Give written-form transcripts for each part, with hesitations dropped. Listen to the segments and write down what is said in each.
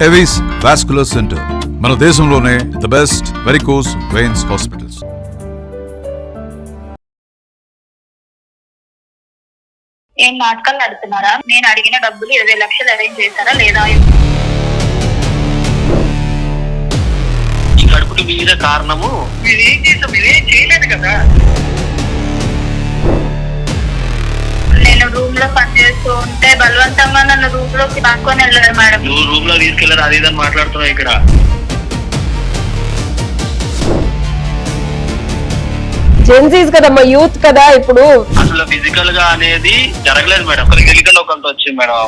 Avis vascular centre మన దేశంలోనే the best varicose veins hospitals. ఏం నాటకాలు నడుతున్నారా? నేను అడిగిన డబ్బులు 20 లక్షలు అరేంజ్ చేశారా లేదా? ఈ కడుపుకి మీద కారణము మీరేం చేసాం, మీరేం చేయలేదు కదా. నేను రూమ్ లో పనిచేస్తూ ఉంటే బలవంతంగా నన్ను రూమ్ లోకి లాక్కొని వెళ్ళారు మేడం. నువ్వు రూమ్ లో తీసుకెళ్లారు అది ఇదని మాట్లాడుతున్నావు ఇక్కడ. జెన్సీస్ కదమ్మా, యూత్ కదా. ఇప్పుడు అసలు ఫిజికల్ గా అనేది జరగలేదు మేడం. ఒకరికి వెళ్ళికండి ఒకరితో వచ్చింది మేడం.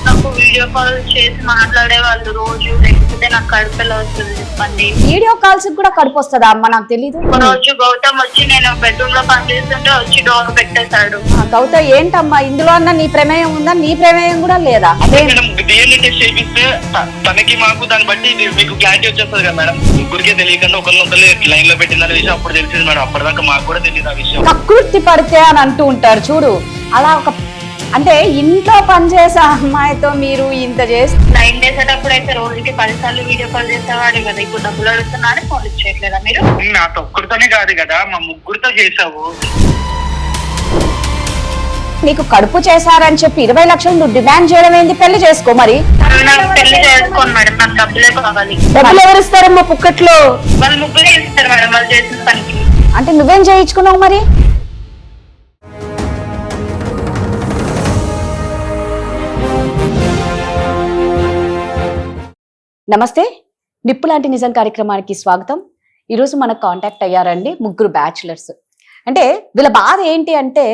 నాకు వీడియో కాల్ చేసి మాట్లాడే వాళ్ళు రోజు, లేకపోతే నాకు కడుపులో వస్తుంది చెప్పండి. వీడియో కాల్స్ కూడా కడుపు వస్తుందా అమ్మ? నాకు తెలీదు. ఒక రోజు గౌతమ్ వచ్చి నేను బెడ్రూమ్ లో పనిచేస్తుంటే వచ్చి డోర్ పెట్టేశాడు. గౌతమ్ ఏంటమ్మా ఇందులో అన్న నీ ప్రమేయం ఉందా? నీ ప్రమేయం కూడా లేదా? మేడం డిఎన్ఏ టెస్ట్ చేపిస్తే తనకి మాకు దాన్ని బట్టి మీకు క్లారిటీ వచ్చేస్తుంది కదా మేడం. ముగ్గురికే తెలియకుండా ఒకరు లైన్ లో పెట్టిందనే విషయం అప్పుడు తెలిసింది మేడం. అప్పటిదాకా మాకు కూడా తెలియదు ఆ విషయం. ప్రకృతి పడితే అని అంటూ ఉంటారు చూడు, అలా ఒక అంటే ఇంట్లో పనిచేసే అమ్మాయితో మీరు ఇంత చేసి లైన్ చేసేటప్పుడు అయితే రోజుకి 10 సార్లు వీడియో కాల్ చేసేవాడు కదా. ఇప్పుడు డబ్బులు అడుగుతున్నారని ఫోన్ ఇచ్చేయట్లేదా మీరు? నాతో ఒక్కరితోనే కాదు కదా, మా ముగ్గురితో చేసావు. నీకు కడుపు చేశారని చెప్పి 20 లక్షలు నువ్వు డిమాండ్ చేయడం ఏంది? పెళ్లి చేసుకో మరి. నాకు పెళ్లి చేసుకోండి మేడం, నాకు డబ్బులే కావాలి. డబ్బులు ఎవరు ఇస్తారమ్మా పుక్కట్లో? వాళ్ళు ముగ్గురే ఇస్తారు మేడం వాళ్ళు చేసిన పనికి. అంటే నువ్వేం చేయించుకున్నావు మరి? నమస్తే, నిప్పు లాంటి నిజం కార్యక్రమానికి స్వాగతం. ఈరోజు మనకు కాంటాక్ట్ అయ్యారండి ముగ్గురు బ్యాచులర్స్. అంటే వీళ్ళ బాధ ఏంటి అంటే,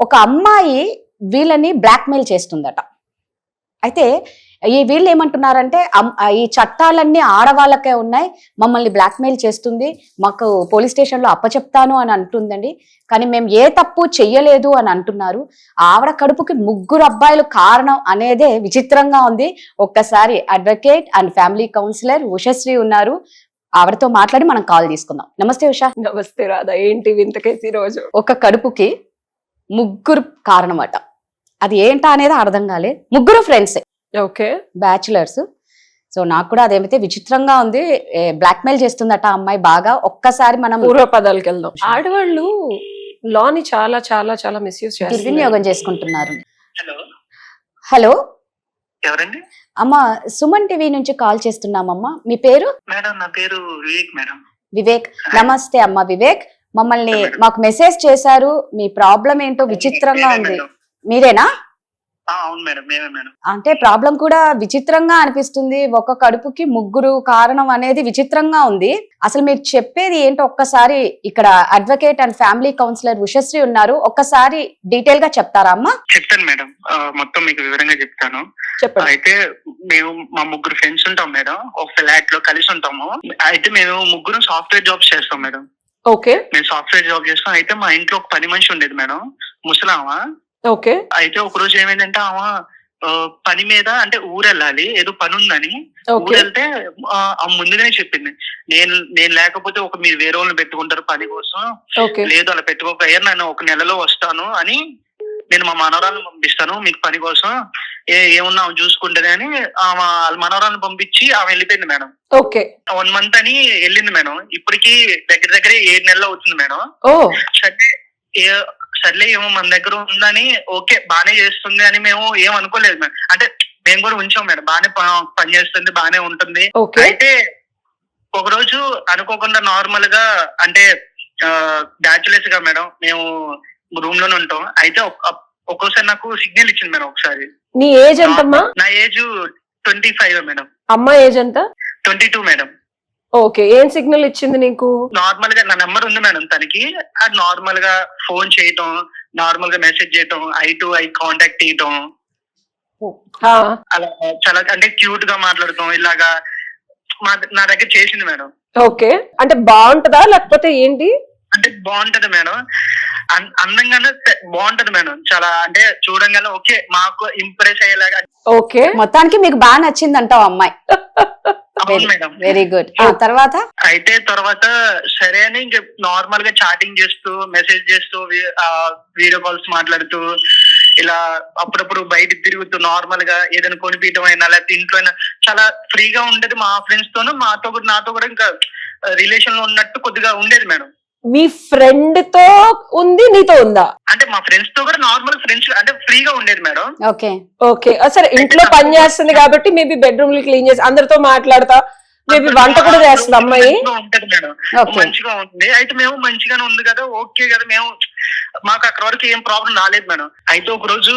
ఒక అమ్మాయి వీళ్ళని బ్లాక్మెయిల్ చేస్తుందట. అయితే వీళ్ళు ఏమంటున్నారంటే, ఈ చట్టాలన్నీ ఆడవాళ్ళకే ఉన్నాయి, మమ్మల్ని బ్లాక్మెయిల్ చేస్తుంది, మాకు పోలీస్ స్టేషన్లో అప్పచెప్తాను అని అంటుందండి, కానీ మేము ఏ తప్పు చెయ్యలేదు అని అంటున్నారు. ఆవిడ కడుపుకి 3 అబ్బాయిలు కారణం అనేదే విచిత్రంగా ఉంది. ఒక్కసారి advocate and family counsellor Ushasri ఉన్నారు, ఆవిడతో మాట్లాడి మనం కాల్ తీసుకుందాం. నమస్తే ఉషా. నమస్తే రాధా. ఏంటి వింతకేసి రోజు? ఒక కడుపుకి 3 కారణం అట. అది ఏంటా అనేది అర్థం కాలే. 3 ఫ్రెండ్సే, ఓకే, బ్యాచులర్స్. సో నాకు కూడా అదేమైతే విచిత్రంగా ఉంది. బ్లాక్మెయిల్ చేస్తుందట అమ్మాయి బాగా. ఒక్కసారి మనం పూర్వపదాలకు వెళ్దాం. ఆడవాళ్ళు లాని చాలా చాలా చాలా మిస్యూజ్ చేస్తారు, దుర్వినియోగం చేసుకుంటున్నారు. హలో హలో ఎవరండి? అమ్మ, సుమన్ టీవీ నుంచి కాల్ చేస్తున్నామమ్మా. మీ పేరు? మేడం నా పేరు వివేక్ మేడం. వివేక్. నమస్తే అమ్మ వివేక్. మమ్మల్ని మాకు మెసేజ్ చేశారు, మీ ప్రాబ్లం ఏంటో విచిత్రంగా ఉంది. మీరేనా? అవును మేడం, మేమే మేడం. అంటే ప్రాబ్లం కూడా విచిత్రంగా అనిపిస్తుంది. ఒక కడుపుకి 3 కారణం అనేది విచిత్రంగా ఉంది. అసలు మీరు చెప్పేది ఏంటో ఒక్కసారి, ఇక్కడ advocate and family counsellor Ushasri ఉన్నారు, ఒక్కసారి డీటెయిల్ గా చెప్తారా అమ్మా? చెప్తాను మేడం, మొత్తం మీకు వివరంగా చెప్తాను. చెప్పండి. అయితే మేము మా 3 ఫ్రెండ్స్ ఉంటాం మేడం, ఒక ఫ్లాట్ లో కలిసి ఉంటాము. అయితే మేము 3 సాఫ్ట్వేర్ జాబ్స్ చేస్తాం మేడం. ఓకే, మేము సాఫ్ట్వేర్ జాబ్ చేస్తాం. అయితే మా ఇంట్లో ఒక పని మనిషి ఉండేది మేడం, ముసలామా. ఓకే, అయితే ఒక రోజు ఏమైందంటే ఆమె పని మీద అంటే ఊరెళ్ళాలి, ఏదో పని ఉందని ఊరెళ్తే ముందుగానే చెప్పింది, నేను లేకపోతే మీరు వేరే వాళ్ళని పెట్టుకుంటారు పని కోసం, లేదు అలా పెట్టుకోకపోయారు, నేను 1 నెలలో వస్తాను అని, నేను మా మనవరాలను పంపిస్తాను మీకు పని కోసం, ఏమున్నా చూసుకుంటది అని వాళ్ళ మనవరాలను పంపించి ఆమె వెళ్ళిపోయింది మేడం. ఓకే, 1 మంత్ అని వెళ్ళింది మేడం. ఇప్పటికి దగ్గర 7 నెలలు అవుతుంది మేడం. సర్లే ఏమో మన దగ్గర ఉందని, ఓకే బానే చేస్తుంది అని మేము ఏం అనుకోలేదు మేడం. అంటే మేము కూడా ఉంచాం మేడం, బానే పని చేస్తుంది, బానే ఉంటుంది. అయితే ఒక రోజు అనుకోకుండా నార్మల్ గా, అంటే బ్యాచులర్స్ గా మేడం మేము రూమ్ లోనే ఉంటాం. అయితే ఒక్కోసారి నాకు సిగ్నల్ ఇచ్చింది మేడం. ఒకసారి నీ ఏజ్ ఎంతమ్మా? నా ఏజ్ 25 మేడం. అమ్మా ఏజ్ ఎంత? 22 మేడం. ఓకే, ఏం సిగ్నల్ ఇచ్చింది నీకు? నార్మల్ గా నా నెంబర్ ఉంది మేడం తనకి, అది నార్మల్ గా ఫోన్ చేయటం, నార్మల్ గా మెసేజ్ చేయటం, ఐ టు ఐ కాంటాక్ట్ చేయటం, అలా చాలా అంటే క్యూట్ గా మాట్లాడటం, ఇలాగా నా దగ్గర చేసింది మేడం. ఓకే, అంటే బాగుంటదా లేకపోతే ఏంటి? అంటే బాగుంటది మేడం, అందంగానే బాగుంటది మేడం, చాలా అంటే చూడంగానే ఓకే మాకు ఇంప్రెస్ అయ్యేలాగా. ఓకే, మొత్తానికి మీకు బాగా నచ్చింది అంటావు అమ్మాయి. Very good. తర్వాత సరే అని నార్మల్ గా చాటింగ్ చేస్తూ, మెసేజ్ చేస్తూ, వీడియో కాల్స్ మాట్లాడుతూ ఇలా అప్పుడప్పుడు బయట తిరుగుతూ నార్మల్ గా ఏదైనా కొనిపించడం అయినా లేకపోతే ఇంట్లో అయినా చాలా ఫ్రీగా ఉండేది. మా ఫ్రెండ్స్ తోనూ నాతో కూడా ఇంకా రిలేషన్ లో ఉన్నట్టు కొద్దిగా ఉండేది మేడం. మీ ఫ్రెండ్ తో ఉంది, నీతో ఉందా? అంటే మా ఫ్రెండ్స్ తో కూడా నార్మల్ ఫ్రెండ్స్ అంటే ఫ్రీగా ఉండేది మేడం. ఓకే ఓకే, సరే. ఇంట్లో పని చేస్తుంది కాబట్టి మేబీ బెడ్రూమ్ క్లీన్ చేసి అందరితో మాట్లాడతా, మేబీ వంట కూడా చేస్తుంది అమ్మాయి. ఉంటది మేడం, మంచిగా ఉంది. అయితే మేము మంచిగానే ఉంది కదా, ఓకే కదా, మాకు అక్కడ వరకు ఏం ప్రాబ్లం రాలేదు మేడం. అయితే ఒక రోజు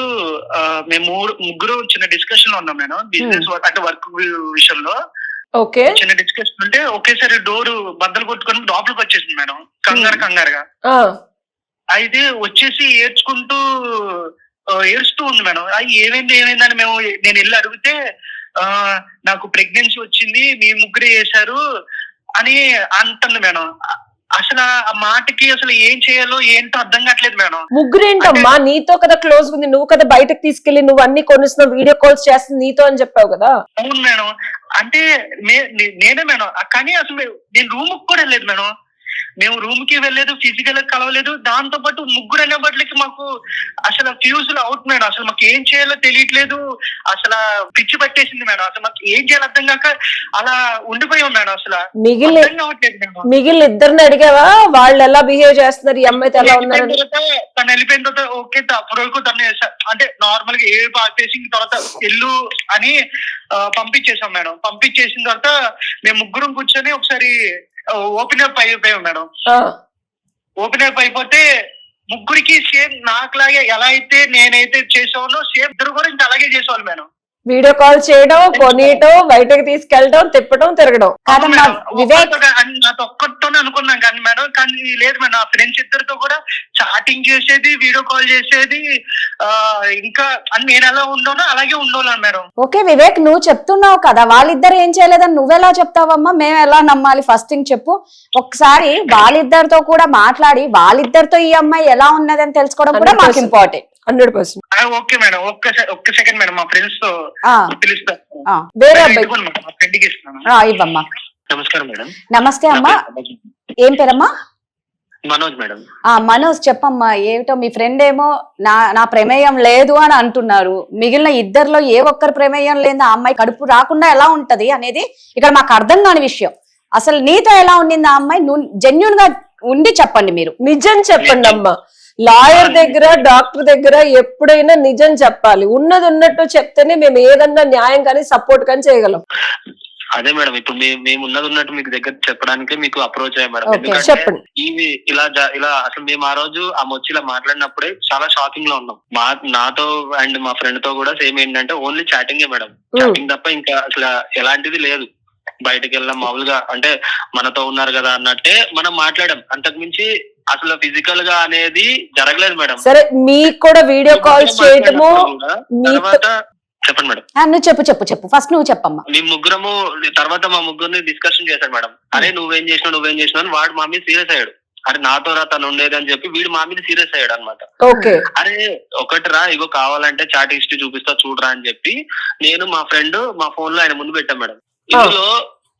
మేము ముగ్గురు చిన్న డిస్కషన్ లో ఉన్నాం మేడం, బిజినెస్ అంటే వర్క్ విషయంలో. ఓకే, చిన్న డిస్కషన్ ఉంటే ఒకేసారి డోర్ బద్దలు కొట్టుకొని లోపలికి వచ్చేసింది మేడం, కంగారుగా. అయితే వచ్చేసి ఏడుస్తూ ఉంది మేడం. ఏమైందని నేను వెళ్ళి అడిగితే నాకు ప్రెగ్నెన్సీ వచ్చింది, మీ ముగ్గురే చేశారు అని అంటుంది మేడం. అసలు ఆ మాటకి అసలు ఏం చేయాలో ఏంటో అర్థం కావట్లేదు మేడం. ముగ్గురేంటమ్మా, నీతో కదా క్లోజ్ ఉంది, నువ్వు కదా బయటకు తీసుకెళ్లి నువ్వు అన్ని కొనిస్తున్నావు, వీడియో కాల్స్ చేస్తుంది నీతో అని చెప్పావు కదా. అవును మేడం, అంటే నేనే మేడం. కానీ అసలు నేను రూమ్ కూడా వెళ్ళలేదు మేడం. మేము రూమ్ కి వెళ్ళలేదు, ఫిజికల్ గా కలవలేదు. దాంతో పాటు ముగ్గురు అనే బట్లకి మాకు అసలు ఫ్యూజ్ అవుట్ మేడం. అసలు మాకు ఏం చేయాలో తెలియట్లేదు, అసలు పిచ్చి పట్టేసింది మేడం. అసలు మాకు ఏం చేయాలి అర్థం కాక అలా ఉండిపోయాం మేడం. అసలు మిగిలిన ఇద్దరిని అడిగావా వాళ్ళు ఎలా బిహేవ్ చేస్తున్నారు, ఈ అమ్మాయితో ఎలా ఉన్నారు? తను వెళ్ళిపోయిన తర్వాత ఓకే, అప్పటి వరకు తను అంటే నార్మల్ గా ఏ చేసిన తర్వాత ఎల్లు అని పంపించేసాం మేడం. పంపించేసిన తర్వాత మేము ముగ్గురం కూర్చొని ఒకసారి ఓపెన్ అప్ అయిపోయాం మేడం. ఓపెన్ అప్ అయిపోతే ముగ్గురికి సేమ్ నాకులాగే ఎలా అయితే నేనైతే చేసానో సేమ్ ఇద్దరు కూడా ఇంకా అలాగే చేసేవాళ్ళు మేడం. వీడియో కాల్ చేయడం, కొనియటం, బయటకు తీసుకెళ్ళడం, తిప్పడం, తిరగడం. నాతో ఒక్కరితోనే అనుకున్నాం కానీ మేడం, కానీ లేదు మేడం. నా ఫ్రెండ్స్ ఇద్దరితో కూడా చాటింగ్ చేసేది, వీడియో కాల్ చేసేది. ఇంకా నేను ఎలా ఉండోనో అలాగే ఉండోళ్ళను మేడం. ఓకే వివేక్, నువ్వు చెప్తున్నావు కదా వాళ్ళిద్దరు ఏం చేయలేదని, నువ్వెలా చెప్తావమ్మా? మేము ఎలా నమ్మాలి? ఫస్ట్ థింగ్ చెప్పు. ఒకసారి వాళ్ళిద్దరితో కూడా మాట్లాడి వాళ్ళిద్దరితో ఈ అమ్మాయి ఎలా ఉన్నదని తెలుసుకోవడం కూడా మాకు ఇంపార్టెంట్. 100%. ఓకే మేడం, ఒక్క సెకండ్ మేడం, మా ఫ్రెండ్స్ తో పిలుస్తాను. ఇవ్వమ్మా. నమస్కారం మేడం. నమస్తే అమ్మా, ఏం పేరమ్మా? మనోజ్ మేడం. మనోజ్ చెప్పమ్మా, ఏమిటో మీ ఫ్రెండ్ ఏమో నా ప్రమేయం లేదు అని అంటున్నారు. మిగిలిన ఇద్దరిలో ఏ ఒక్కరి ప్రమేయం లేదు, ఆ అమ్మాయి కడుపు రాకుండా ఎలా ఉంటది అనేది ఇక్కడ మాకు అర్థం కాని విషయం. అసలు నీతో ఎలా ఉండింది ఆ అమ్మాయి? నువ్వు జెన్యూన్ గా ఉండి చెప్పండి, మీరు నిజం చెప్పండి అమ్మా. లాయర్ దగ్గర, డాక్టర్ దగ్గర ఎప్పుడైనా నిజం చెప్పాలి. ఉన్నది ఉన్నట్టు చెప్తేనే మేము ఏదన్నా న్యాయం కానీ సపోర్ట్ కానీ చేయగలం. అదే మేడం, ఇప్పుడు మేము ఉన్నది ఉన్నట్టు మీకు దగ్గర చెప్పడానికే మీకు అప్రోచ్ అయ్యా మేడం. చెప్పండి. ఇవి ఇలా అసలు మేము ఆ రోజు ఆ మొచ్చిలా మాట్లాడినప్పుడే చాలా షాకింగ్ లో ఉన్నాం. నాతో అండ్ మా ఫ్రెండ్ తో కూడా సేమ్ ఏంటంటే ఓన్లీ చాటింగే మేడం. చాటింగ్ తప్ప ఇంకా అసలు ఎలాంటిది లేదు. బయటకు వెళ్ళాం మామూలుగా, అంటే మనతో ఉన్నారు కదా అన్నట్టే మనం మాట్లాడాం. అంతకు మించి అసలు ఫిజికల్ గా అనేది జరగలేదు మేడం. సరే, మీకు కూడా వీడియో కాల్స్ చేయటము తర్వాత చెప్పండి మేడం. నువ్వు చెప్పు ఫస్ట్ నువ్వు చెప్పమ్మా. మేము ముగ్గురము తర్వాత మా ముగ్గురిని డిస్కషన్ చేశాడు మేడం. అరే నువ్వేం చేసినావు అని వాడు మా మీద సీరియస్ అయ్యాడు. అరే నాతో రా తను ఉండేది అని చెప్పి వీడు మా మీద సీరియస్ అయ్యాడు అనమాట. అరే ఒకటి రా, ఇగో కావాలంటే చాట్ హిస్టరీ చూపిస్తా చూడరా అని చెప్పి నేను మా ఫ్రెండ్ మా ఫోన్ లో ఆయన ముందు పెట్టాం మేడం. ఇందులో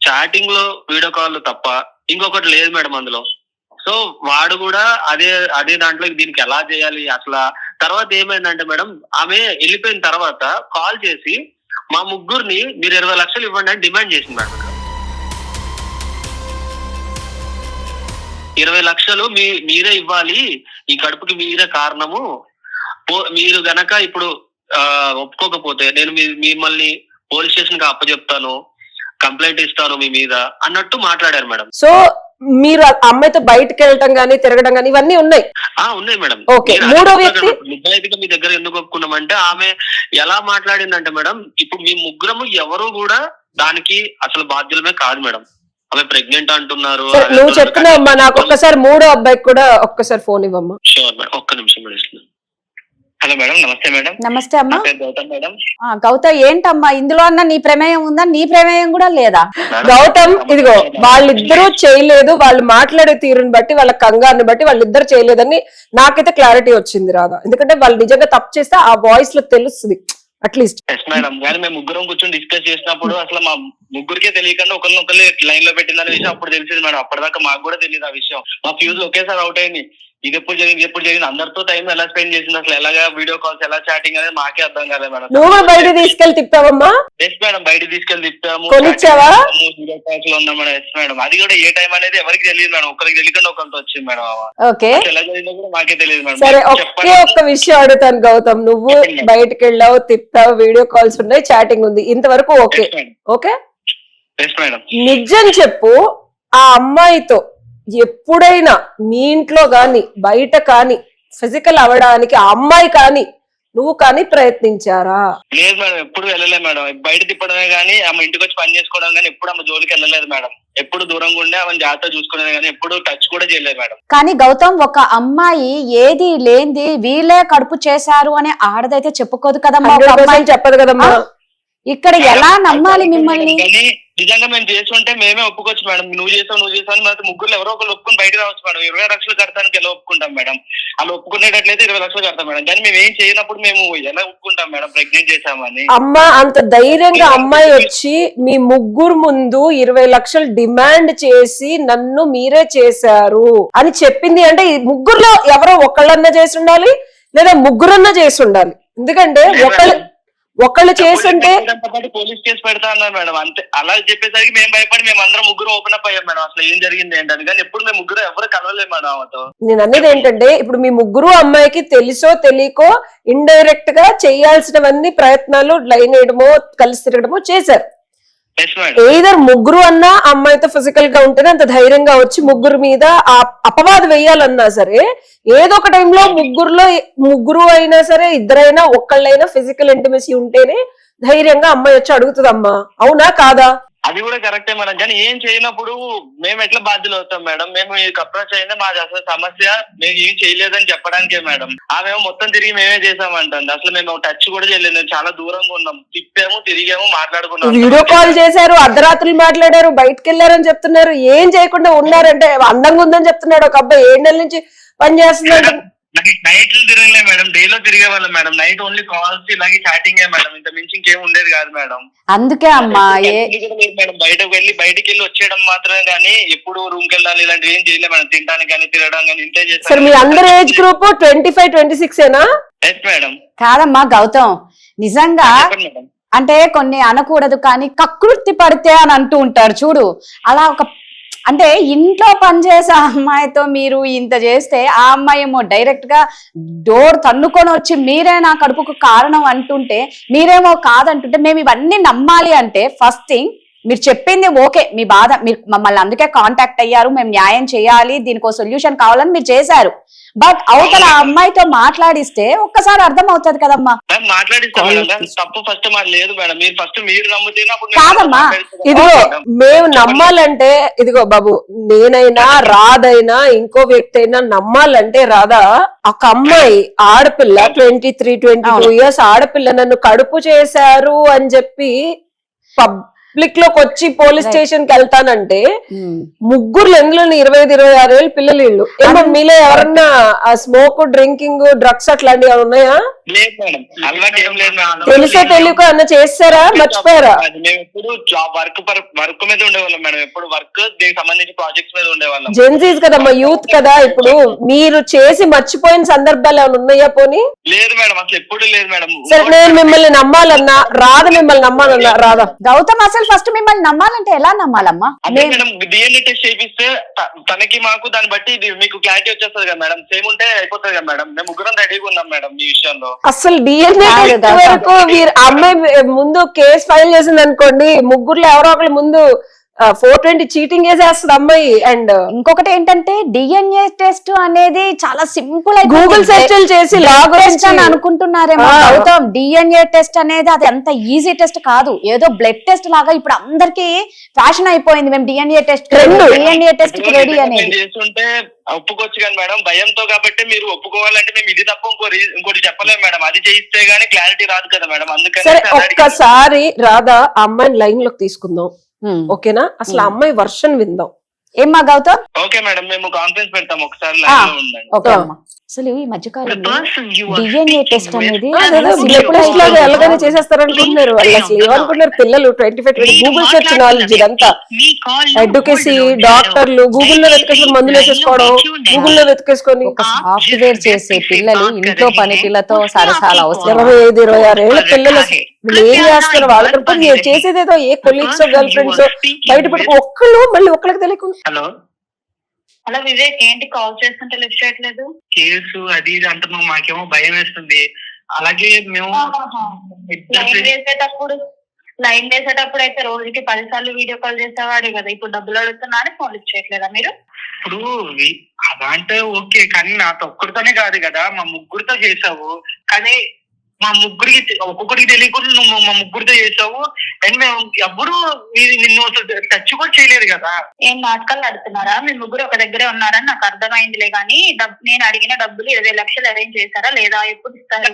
చాటింగ్ లో వీడియో కాల్ తప్ప ఇంకొకటి లేదు మేడం అందులో. సో వాడు కూడా అదే దాంట్లో దీనికి ఎలా చేయాలి అసలు. తర్వాత ఏమైందంటే మేడం, ఆమె వెళ్ళిపోయిన తర్వాత కాల్ చేసి మా ముగ్గురిని మీరు 20 లక్షలు ఇవ్వండి అని డిమాండ్ చేసింది మేడం. 20 లక్షలు మీరే ఇవ్వాలి, ఈ కడుపుకి మీరే కారణము, మీరు గనక ఇప్పుడు ఒప్పుకోకపోతే నేను మిమ్మల్ని పోలీస్ స్టేషన్ కి అప్పచెప్తాను, కంప్లైంట్ ఇస్తాను మీ మీద అన్నట్టు మాట్లాడారు మేడం. సో మీరు అమ్మాయితో బయటకు వెళ్ళటం గానీ తిరగడం గానీ ఇవన్నీ ఉన్నాయి? ఉన్నాయి మేడం. ఓకే, మూడో వ్యక్తి నిజాయితీగా మీ దగ్గర ఎందుకు ఒప్పుకున్నామంటే ఆమె ఎలా మాట్లాడిందంటే మేడం, ఇప్పుడు మీ ముగ్గురము ఎవరు కూడా దానికి అసలు బాధ్యులమే కాదు మేడం. ఆమె ప్రెగ్నెంట్ అంటున్నారు. నువ్వు చెప్తున్నావమ్మా, నాకు ఒక్కసారి మూడో అబ్బాయికి కూడా ఒక్కసారి ఫోన్ ఇవ్వమ్మా. షూర్ మేడం, ఒక్క నిమిషం మేడం. హలో మేడం, నమస్తే మేడం. నమస్తే అమ్మా. గౌతమ్ మేడం. గౌతమ్, ఏంటమ్మా ఇందులో అన్న నీ ప్రమేయం ఉందా? నీ ప్రమేయం కూడా లేదా? గౌతమ్, ఇదిగో వాళ్ళిద్దరూ చేయలేదు, వాళ్ళు మాట్లాడే తీరుని బట్టి, వాళ్ళ కంగారుని బట్టి వాళ్ళిద్దరు చేయలేదని నాకైతే క్లారిటీ వచ్చింది రాదా. ఎందుకంటే వాళ్ళు నిజంగా తప్పు చేస్తే ఆ వాయిస్ లో తెలుస్తుంది అట్లీస్ట్. ఎస్ మేడం, కానీ మేము ముగ్గురం కూర్చొని డిస్కస్ చేసినప్పుడు అసలు మా ముగ్గురికే తెలియకుండా ఒకరినొకరు లైన్ లో పెట్టిందనే విషయం అప్పుడు తెలిసింది మేడం. అప్పటిదాకా మాకు కూడా తెలియదు ఆ విషయం. మా ఫ్యూజ్ ఒకేసారి అవుట్ అయింది. ఇది ఎప్పుడు జరిగింది అందరితో టైం ఎలా స్పెండ్ చేసింది, అసలు ఎలాగా వీడియో కాల్స్ ఎలా చాటింగ్ అనేది మాకే అర్థం కాలేదు మేడం. నువ్వు కూడా బయట తీసుకెళ్లి తిప్పావమ్మా? ఎస్ మేడం, బయట తీసుకెళ్లి తిప్పాము, కొనిచ్చావా? వీడియో కాల్స్ లో ఉన్నాం మేడం. ఎస్ మేడం, అది కూడా ఏ టైం అనేది ఎవరికి తెలియదు మేడం, ఒకరికి తెలియకుండా ఒకరితో వచ్చింది మేడం. ఓకే ఎలా జరిగిందో కూడా మాకే తెలియదు మేడం. సరే, ఒకే ఒక్క విషయం అడుగుతాను గౌతమ్, నువ్వు బయటకు వెళ్ళావు, తిప్పావు, వీడియో కాల్స్ ఉన్నాయి, చాటింగ్ ఉంది, ఇంతవరకు ఓకే ఓకే? Yes madam. నిజం చెప్పు, ఆ అమ్మాయితో ఎప్పుడైనా మీ ఇంట్లో గాని బయట కానీ ఫిజికల్ అవడానికి ఆ అమ్మాయి కానీ నువ్వు కానీ ప్రయత్నించారా? లేదు మేడం, ఎప్పుడు వెళ్ళలేదు మేడం. బయట తిప్పడమే గానీ ఆమె ఇంటికి వచ్చి పని చేసుకోవడం కానీ ఎప్పుడు ఆమె జోలికి వెళ్ళలేదు మేడం. ఎప్పుడు దూరంగా ఉండే ఆమె జాగ్రత్త చూసుకునేది కానీ ఎప్పుడు టచ్ కూడా చేయలేదు మేడం. కానీ గౌతమ్, ఒక అమ్మాయి ఏది లేనిది వీళ్ళే కడుపు చేశారు అని ఆడదైతే చెప్పుకోదు కదమ్మా. ఒక అమ్మాయి చెప్పదు కదమ్మా. ఇక్కడ ఎలా నమ్మాలి మిమ్మల్ని? కానీ నిజంగా మేము చేస్తుంటే మేమే ఒప్పుకోవచ్చు మేడం. నువ్వు చేసావు అని మనకి ముగ్గురు ఎవరో ఒకరు ఒప్పుకొని బయట రావచ్చు మేడం. 20 లక్షలు కడతానికి ఎలా ఒప్పుకుంటాం మేడం? అలా ఒప్పుకునేటట్లయితే 20 లక్షలు కడతాం మేడం. కానీ మేము ఏం చేయనప్పుడు మేము ఎలా ఒప్పుకుంటాం మేడం ప్రెగ్నెంట్ చేసామని? అమ్మ అంత ధైర్యంగా అమ్మాయి వచ్చి మీ ముగ్గురు ముందు 20 లక్షలు డిమాండ్ చేసి నన్ను మీరే చేశారు అని చెప్పింది అంటే ఈ ముగ్గురులో ఎవరో ఒకళ్ళన్నా చేసి ఉండాలి, లేదా ముగ్గురన్నా చేసి ఉండాలి. ఎందుకంటే ఒకళ్ళు చేస్తుంటే పోలీస్ కేసు పెడతా అన్నారు మేడం. అంతే, అలా చెప్పేసరికి మేము భయపడి మేము అందరం ముగ్గురు ఓపెన్ అప్ అయ్యాం మేడం. అసలు ఏం జరిగింది ఏంటని. కానీ ఎప్పుడు మేము ముగ్గురు ఎవరు కలవలేదు మేడం ఆమెతో. నేను అనేది ఏంటంటే ఇప్పుడు మీ ముగ్గురు అమ్మాయికి తెలుసో తెలియకో ఇండైరెక్ట్ గా చేయాల్సినవన్నీ ప్రయత్నాలు లైన్ వేయడమో కలిసి తిరగడమో చేశారు. ఏదర్ ముగ్గురు అన్నా అమ్మాయితో ఫిజికల్ గా ఉంటేనే అంత ధైర్యంగా వచ్చి ముగ్గురు మీద ఆ అపవాదు వేయాలన్నా సరే ఏదో ఒక టైంలో ముగ్గురు అయినా సరే ఇద్దరైనా ఒక్కళ్ళైనా ఫిజికల్ ఇంటిమసీ ఉంటేనే ధైర్యంగా అమ్మాయి వచ్చి అడుగుతుందమ్మా. అవునా కాదా? అది కూడా కరెక్టే మేడం. కానీ ఏం చేయనప్పుడు మేము ఎట్లా బాధ్యులు అవుతాం మేడం? మేము అప్రోచ్ అయిందే మాది అసలు సమస్య మేము ఏం చేయలేదని చెప్పడానికే మేడం. ఆమె మొత్తం తిరిగి మేమే చేసామంటుంది. అసలు మేము టచ్ కూడా చేయలేదు, మేము చాలా దూరంగా ఉన్నాం. తిప్పాము, తిరిగాము, మాట్లాడుకున్నాం, వీడియో కాల్ చేశారు, అర్ధరాత్రులు మాట్లాడారు, బయటకు వెళ్ళారని చెప్తున్నారు. ఏం చేయకుండా ఉన్నారంటే అందంగా ఉందని చెప్తున్నాడు ఒక అబ్బాయి. 7 నెలల నుంచి పని చేస్తున్నాడు. నైట్ తిరగలే మేడం, డే లో తిరిగే వాళ్ళం మేడం. నైట్ ఓన్లీ కాల్స్ ఇలాగే చాటింగ్ మేడం. ఇంత మించి ఇంకేం ఉండేది కాదు మేడం. అందుకే అమ్మా మేడం బయటకి వెళ్ళి వచ్చేయడం మాత్రమే కానీ ఎప్పుడు రూమ్ కి వెళ్ళాలి ఇలాంటివి ఏం చేయలేదు మేడం. తినడానికి కానీ తిరగడం కానీ ఇంతే చేస్తాం. మీ అందరి ఏజ్ గ్రూప్ 25-26 ఏనా? Yes madam. కాదమ్మా గౌతమ్, నిజంగా అంటే కొన్ని అనకూడదు కానీ కకృతి పడితే అని అంటూ ఉంటారు చూడు. అలా ఒక అంటే ఇంట్లో పనిచేసే అమ్మాయితో మీరు ఇంత చేస్తే ఆ అమ్మాయి ఏమో డైరెక్ట్ గా డోర్ తన్నుకొని వచ్చి మీరే నా కడుపుకు కారణం అంటుంటే మీరేమో కాదంటుంటే మేము ఇవన్నీ నమ్మాలి అంటే ఫస్ట్ థింగ్ మీరు చెప్పింది ఓకే, మీ బాధ, మీరు మమ్మల్ని అందుకే కాంటాక్ట్ అయ్యారు, మేము న్యాయం చేయాలి, దీనికి ఒక సొల్యూషన్ కావాలని మీరు చేశారు. బట్ అవతల అమ్మాయితో మాట్లాడిస్తే ఒక్కసారి అర్థం అవుతుంది కదమ్మా. తప్పు ఫస్ట్ లేదు మేడం, మీరు ఫస్ట్ మీరు నమ్ముతేనే. కాదమ్మా, ఇదిగో మేము నమ్మాలంటే ఇదిగో బాబు, నేనైనా రాదైనా ఇంకో వ్యక్తి అయినా నమ్మాలంటే రాదా, ఒక అమ్మాయి ఆడపిల్ల 23-22 ఇయర్స్ ఆడపిల్ల నన్ను కడుపు చేశారు అని చెప్పి పబ్లిక్ లోకి వచ్చి పోలీస్ స్టేషన్ కి వెళ్తానంటే ముగ్గురు ఎందులో 25-26 ఏళ్ళు పిల్లలు ఇళ్ళు. ఏమో మీలో ఎవరన్నా స్మోక్, డ్రింకింగ్, డ్రగ్స్ అట్లాంటివి ఉన్నాయా? తెలిసే తెలియక అన్న చేస్తారా, మర్చిపోయారా? మేము ఎప్పుడు వర్క్ మీద ఉండేవాళ్ళం మేడం. ఎప్పుడు వర్క్ దీనికి సంబంధించి ప్రాజెక్ట్స్ మీద ఉండేవాళ్ళం. జెన్సీస్ కదమ్మా, యూత్ కదా. ఇప్పుడు మీరు చేసి మర్చిపోయిన సందర్భాలు ఏమైనా ఉన్నాయా? పోనీ లేదు మేడం, అసలు ఎప్పుడు లేదు మేడం. సరే, నేను మిమ్మల్ని నమ్మాలన్నా రాదా, మిమ్మల్ని నమ్మాలన్నా రాదా? గౌతమ్ అసలు ఫస్ట్ మిమ్మల్ని నమ్మాలంటే ఎలా నమ్మాలమ్మా? మేడం డిఎన్ఏ టెస్ట్ చేపిస్తే తనకి మాకు దాన్ని బట్టి మీకు క్లారిటీ వచ్చేస్తుంది కదా మేడం. సేమ్ ఉంటే అయిపోతుంది కదా మేడం. మేము ముగ్గురం రెడీగా ఉన్నాం మేడం ఈ విషయంలో. అసలు డిఎన్ఏ వరకు మీరు అమ్మాయి ముందు కేసు ఫైల్ చేసింది అనుకోండి, ముగ్గురులో ఎవరో ఒకళ్ళు ముందు 420 చీటింగ్ చేసేస్తుంది అమ్మాయి. అండ్ ఇంకొకటి ఏంటంటే డిఎన్ఏ టెస్ట్ అనేది చాలా సింపుల్. గూగుల్ సెర్చ్ చేసి లాగ్ అని అనుకుంటున్నారేమో గౌతమ్. డిఎన్ఏ టెస్ట్ అనేది అది అంత ఈజీ టెస్ట్ కాదు, ఏదో బ్లడ్ టెస్ట్ లాగా ఇప్పుడు అందరికి ఫ్యాషన్ అయిపోయింది. మేము డిఎన్ఏ టెస్ట్ కి రెడీ అనేది చేస్తుంటే ఒప్పుకోవచ్చు కానీ మేడం, భయంతో కాబట్టి మీరు ఒప్పుకోవాలంటే మేము ఇది తప్ప ఇంకోటి చెప్పలేము మేడం. అది చేయిస్తే గానీ క్లారిటీ రాదు కదా మేడం. అందుకని ఒక్కసారి రాదా అమ్మాయిని లైన్ లోకి తీసుకుందాం, ఓకేనా? అసలు అమ్మాయి వర్షన్ విందాం. ఏమ్మా గౌతమ్? ఓకే మేడం, మేము కాన్ఫరెన్స్ పెడతాం ఒకసారి. అసలు ఈ మధ్య The కాలంలో person you are DNA speaking test with అనేది అదేదో has బ్లడ్ your టెస్ట్ లాగా call. ఎలాగైనా చేసేస్తారనుకుంటున్నారు వాళ్ళు. అసలు ఏమనుకుంటున్నారు పిల్లలు 25 గూగుల్ సెర్చ్ నాలెడ్జ్ ఇదంతా. అడ్వకేసీ, డాక్టర్లు గూగుల్లో వెతికేసుకొని మందులు వేసేసుకోవడం, గూగుల్లో వెతికేసుకొని ఒక సాఫ్ట్వేర్ చేసే పిల్లలు ఇంట్లో పని పిల్లతో సరసాలు అవసరం. 25-26 ఏళ్ల పిల్లలు అసలు వీళ్ళు ఏం చేస్తారు వాళ్ళకంటే మీరు చేసేదేదో ఏ కొలీగ్స్ గర్ల్ ఫ్రెండ్స్ బయట పెట్టుకో ఒక్కళ్ళు మళ్ళీ ఒక్కళ్ళకి తెలియకుండా. హలో, హలో వివేక్, ఏంటి కాల్ చేస్తుంటే లిఫ్ట్ చేయట్లేదు? కేసు అది ఇది అంటున్నాం, మాకేమో భయం వేస్తుంది. అలాగే మేము లైన్ వేసేటప్పుడు అయితే రోజుకి 10 సార్లు వీడియో కాల్ చేసేవాడు కదా, ఇప్పుడు డబ్బులు అడుగుతున్నా అని ఫోన్ లిఫ్ట్ చేయట్లేదా మీరు? ఇప్పుడు అలా అంటే ఓకే, కానీ నాతో ఒక్కడితోనే కాదు కదా, మా ముగ్గురితో చేసావు. కానీ మా ముగ్గురికి ఒక్కొక్కరికి తెలియకుండా నువ్వు మా ముగ్గురితో చేసావు. అండ్ మేము ఎవ్వరు నిన్ను టచ్ కూడా చేయలేదు కదా. ఏం నాటకాలు ఆడుతున్నారా? మీ ముగ్గురు ఒక దగ్గరే ఉన్నారని నాకు అర్థమైందిలే, కానీ నేను అడిగిన డబ్బులు 20 లక్షలు అరేంజ్ చేశారా లేదా? ఎప్పుడు ఇస్తారు?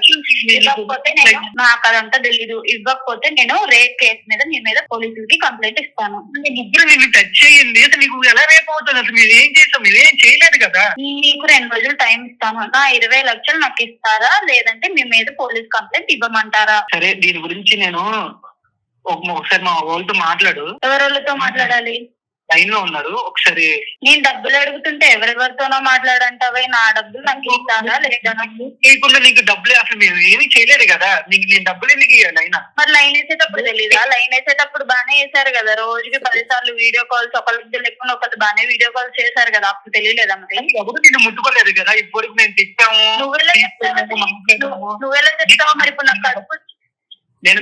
ఇవ్వకపోతే నేను నాకు అదంతా తెలీదు. ఇవ్వకపోతే నేను రేప్ కేసు మీద మీ మీద పోలీసులకి కంప్లైంట్ ఇస్తాను. మీ ముగ్గురు నిన్ను టచ్ చేయండి, అసలు నీకు ఎలా రేపు అవుతుంది? అసలు మీరు ఏం చేసాం? మీరేం చేయలేదు కదా. మీకు 2 రోజులు టైం ఇస్తాను. నా 20 లక్షలు నాకు ఇస్తారా, లేదంటే మీ మీద పోలీస్ కంప్లైంట్ ఇవ్వమంటారా? సరే, దీని గురించి నేను ఒకసారి మా వాళ్ళతో మాట్లాడు. ఎవరెవరితో మాట్లాడాలి? లైన్ లో ఉన్నారు, ఒకసారి. నేను డబ్బులు అడుగుతుంటే ఎవరెవరితోనో మాట్లాడంటావే, నా డబ్బులు నాకు ఇస్తారా లేదా? చేయకుండా నీకు డబ్బులు అసలు మేము ఏమీ చేయలేదు కదా, నీకు నేను డబ్బులు ఎందుకు ఇవ్వాలి? అయినా మరి లైన్ వేసేటప్పుడు తెలీదా? లైన్ వేసేటప్పుడు బానే వేసారు కదా, రోజుకి 10 సార్లు వీడియో కాల్స్, ఒకరికి లేకుండా ఒకరు బానే వీడియో కాల్స్ చేశారు కదా, అప్పుడు తెలియలేదా? మరి ఎవరు నిన్ను ముట్టుకోలేదు కదా, ఇప్పుడు మేము తిప్పాము. నువ్వెలా చెప్తావు? మరి ఇప్పుడు నాకు కడుపు నేను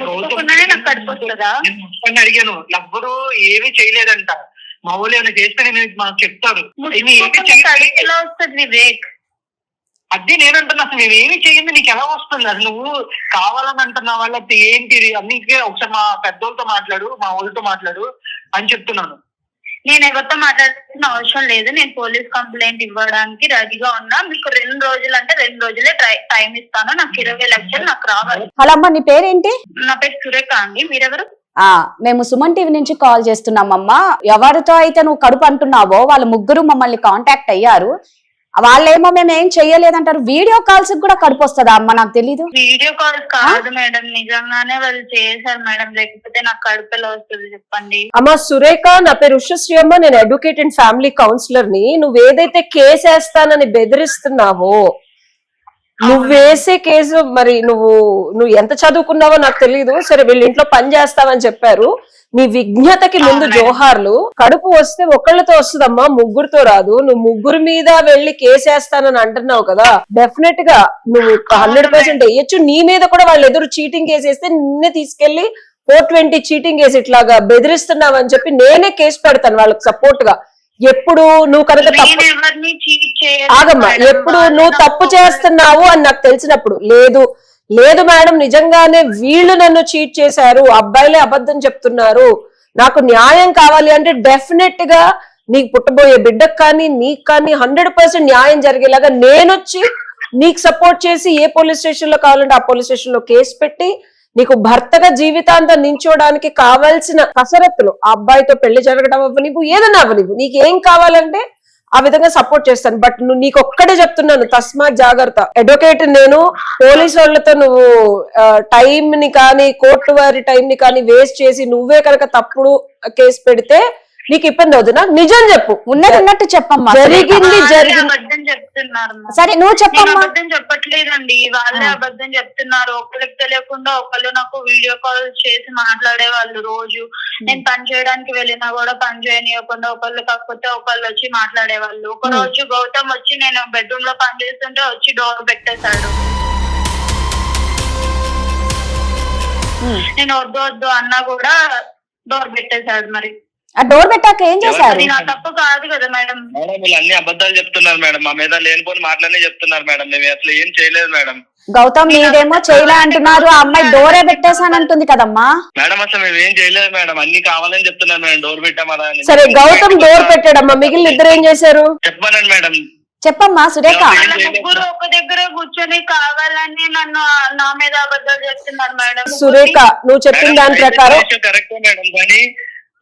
నాకు కడుపు వస్తుందా? నేను మొత్తాన్ని అడిగాను, ఎవ్వరు ఏమీ చేయలేదంట. మా ఊళ్ళో ఏమైనా చేస్తే నేను మాకు చెప్తారు. ఎలా వస్తుంది వివేక్? అదే నేను అంటున్నా, అసలు నేను ఏమి చేయండి నీకు ఎలా వస్తుంది? అసలు నువ్వు కావాలని అంటున్నావు వాళ్ళకి ఏంటిది? అందుకే ఒకసారి మా పెద్దోళ్ళతో మాట్లాడు, మా ఊళ్ళతో మాట్లాడు అని చెప్తున్నాను. నేను ఎవరితో మాట్లాడాల్సిన అవసరం లేదు. నేను పోలీస్ కంప్లైంట్ ఇవ్వడానికి రెడీగా ఉన్నా. మీకు 2 రోజులు అంటే 2 రోజులే టైం ఇస్తాను. నాకు 20 లక్షలు నాకు రావాలి. హలో అమ్మ, నీ పేరేంటి? నా పేరు సురేఖ అండి. మీరెవరు? మేము సుమన్ టీవీ నుంచి కాల్ చేస్తున్నామమ్మా. ఎవరితో అయితే నువ్వు కడుపు అంటున్నావో వాళ్ళు ముగ్గురు మమ్మల్ని కాంటాక్ట్ అయ్యారు. వాళ్ళేమో మేము ఏం చెయ్యలేదంటారు. వీడియో కాల్స్ కూడా కడుపు వస్తుందా అమ్మ? నాకు తెలీదు. వీడియో కాల్స్ కాదు మేడం, నిజంగానే వాళ్ళు చేశారు మేడం, లేకపోతే నాకు కడుపులో వస్తుంది. చెప్పండి అమ్మ. సురేఖ, నా పేరు ఉషశ్రీ అమ్మ. నేను అడ్వకేట్ అండ్ ఫ్యామిలీ కౌన్సిలర్ ని. నువ్వు ఏదైతే కేసు వేస్తానని బెదిరిస్తున్నావో, నువ్వు వేసే కేసు మరి నువ్వు ఎంత చదువుకున్నావో నాకు తెలియదు. సరే, వీళ్ళ ఇంట్లో పని చేస్తావని చెప్పారు. నీ విజ్ఞతకి ముందు జోహార్లు. కడుపు వస్తే ఒకళ్ళతో వస్తుందమ్మా, ముగ్గురుతో రాదు. నువ్వు ముగ్గురు మీద వెళ్లి కేసేస్తానని అంటున్నావు కదా, డెఫినెట్ గా నువ్వు 100% వేయచ్చు. నీ మీద కూడా వాళ్ళు ఎదురు చీటింగ్ కేసు వేస్తే నిన్నే తీసుకెళ్లి 420 చీటింగ్ కేసు ఇట్లాగా బెదిరిస్తున్నావు అని చెప్పి నేనే కేసు పెడతాను వాళ్ళకి సపోర్ట్ గా. ఎప్పుడు నువ్వు కనుక ఆగమ్మా, ఎప్పుడు నువ్వు తప్పు చేస్తున్నావు అని నాకు తెలిసినప్పుడు, లేదు మేడం నిజంగానే వీళ్ళు నన్ను చీట్ చేశారు, అబ్బాయిలే అబద్ధం చెప్తున్నారు, నాకు న్యాయం కావాలి అంటే డెఫినెట్ గా నీకు పుట్టబోయే బిడ్డకు కానీ నీకు కానీ 100% న్యాయం జరిగేలాగా నేనొచ్చి నీకు సపోర్ట్ చేసి ఏ పోలీస్ స్టేషన్ లో కావాలంటే ఆ పోలీస్ స్టేషన్ లో కేసు పెట్టి నీకు భర్తగా జీవితాంతం నించోడానికి కావాల్సిన కసరత్తులు, ఆ అబ్బాయితో పెళ్లి జరగడం అవ్వనివ్వు, ఏదైనా అవ్వనివ్వు, నీకేం కావాలంటే ఆ విధంగా సపోర్ట్ చేస్తాను. బట్ నీకు ఒక్కడే చెప్తున్నాను, తస్మాత్ జాగ్రత్త. అడ్వకేట్ నేను. పోలీసు వాళ్ళతో నువ్వు టైం ని కానీ కోర్టు వారి టైం ని కానీ వేస్ట్ చేసి నువ్వే కనుక తప్పుడు కేసు పెడితే నీకు ఇబ్బంది అవుతుంది. నాకు నిజం చెప్పు, ఉన్నది ఉన్నట్టు చెప్పమ్మా. జరిగింది అబద్ధం చెప్తున్నారు. సరే నువ్వు చెప్పమ్మా. అబద్ధం చెప్పట్లేదండి, వాళ్ళే అబద్ధం చెప్తున్నారు. ఒకరికి తెలియకుండా ఒకళ్ళు నాకు వీడియో కాల్ చేసి మాట్లాడే వాళ్ళు. రోజు నేను పని చేయడానికి వెళ్ళినా కూడా పని చేయనివ్వకుండా ఒకళ్ళు కాకపోతే ఒకళ్ళు వచ్చి మాట్లాడేవాళ్ళు. ఒక రోజు గౌతమ్ వచ్చి నేను బెడ్రూమ్ లో పని చేస్తుంటే వచ్చి డోర్ పెట్టేశాడు. నేను వద్దు అన్నా కూడా డోర్ పెట్టేశాడు. మరి ఆ డోర్ పెట్టాక ఏం చేశారు? నా తప్పు కాదు కదా మేడం. మేడం వీళ్ళు అన్ని అబద్ధాలు చెప్తున్నారు మేడం, మా మీద లేనిపోని మాటలన్నీ చెప్తున్నారు మేడం. మేము అసలు ఏం చేయలేదు మేడం. గౌతమ్ మీరేమో చేయలే అంటున్నారు, ఆ అమ్మాయి డోరే పెట్టేశానంటుంది కదమ్మా. మేడం అసలు మేము ఏం చేయలేదు మేడం, అన్ని కావాలని చెప్తున్నారు మేడం. డోర్ పెట్టామా? సరే, గౌతమ్ డోర్ పెట్టాడమ్మా, మిగిలిన ఇద్దరు ఏం చేశారు చెప్పానండి మేడం. చెప్పమ్మా సురేఖ. ముగ్గురు ఒక దగ్గర కూర్చొని కావాలని నన్ను నా మీద అబద్ధాలు చెప్తున్నారు మేడం. సురేఖ, నువ్వు చెప్పిన దాని ప్రకారం కరెక్టే మేడం, కానీ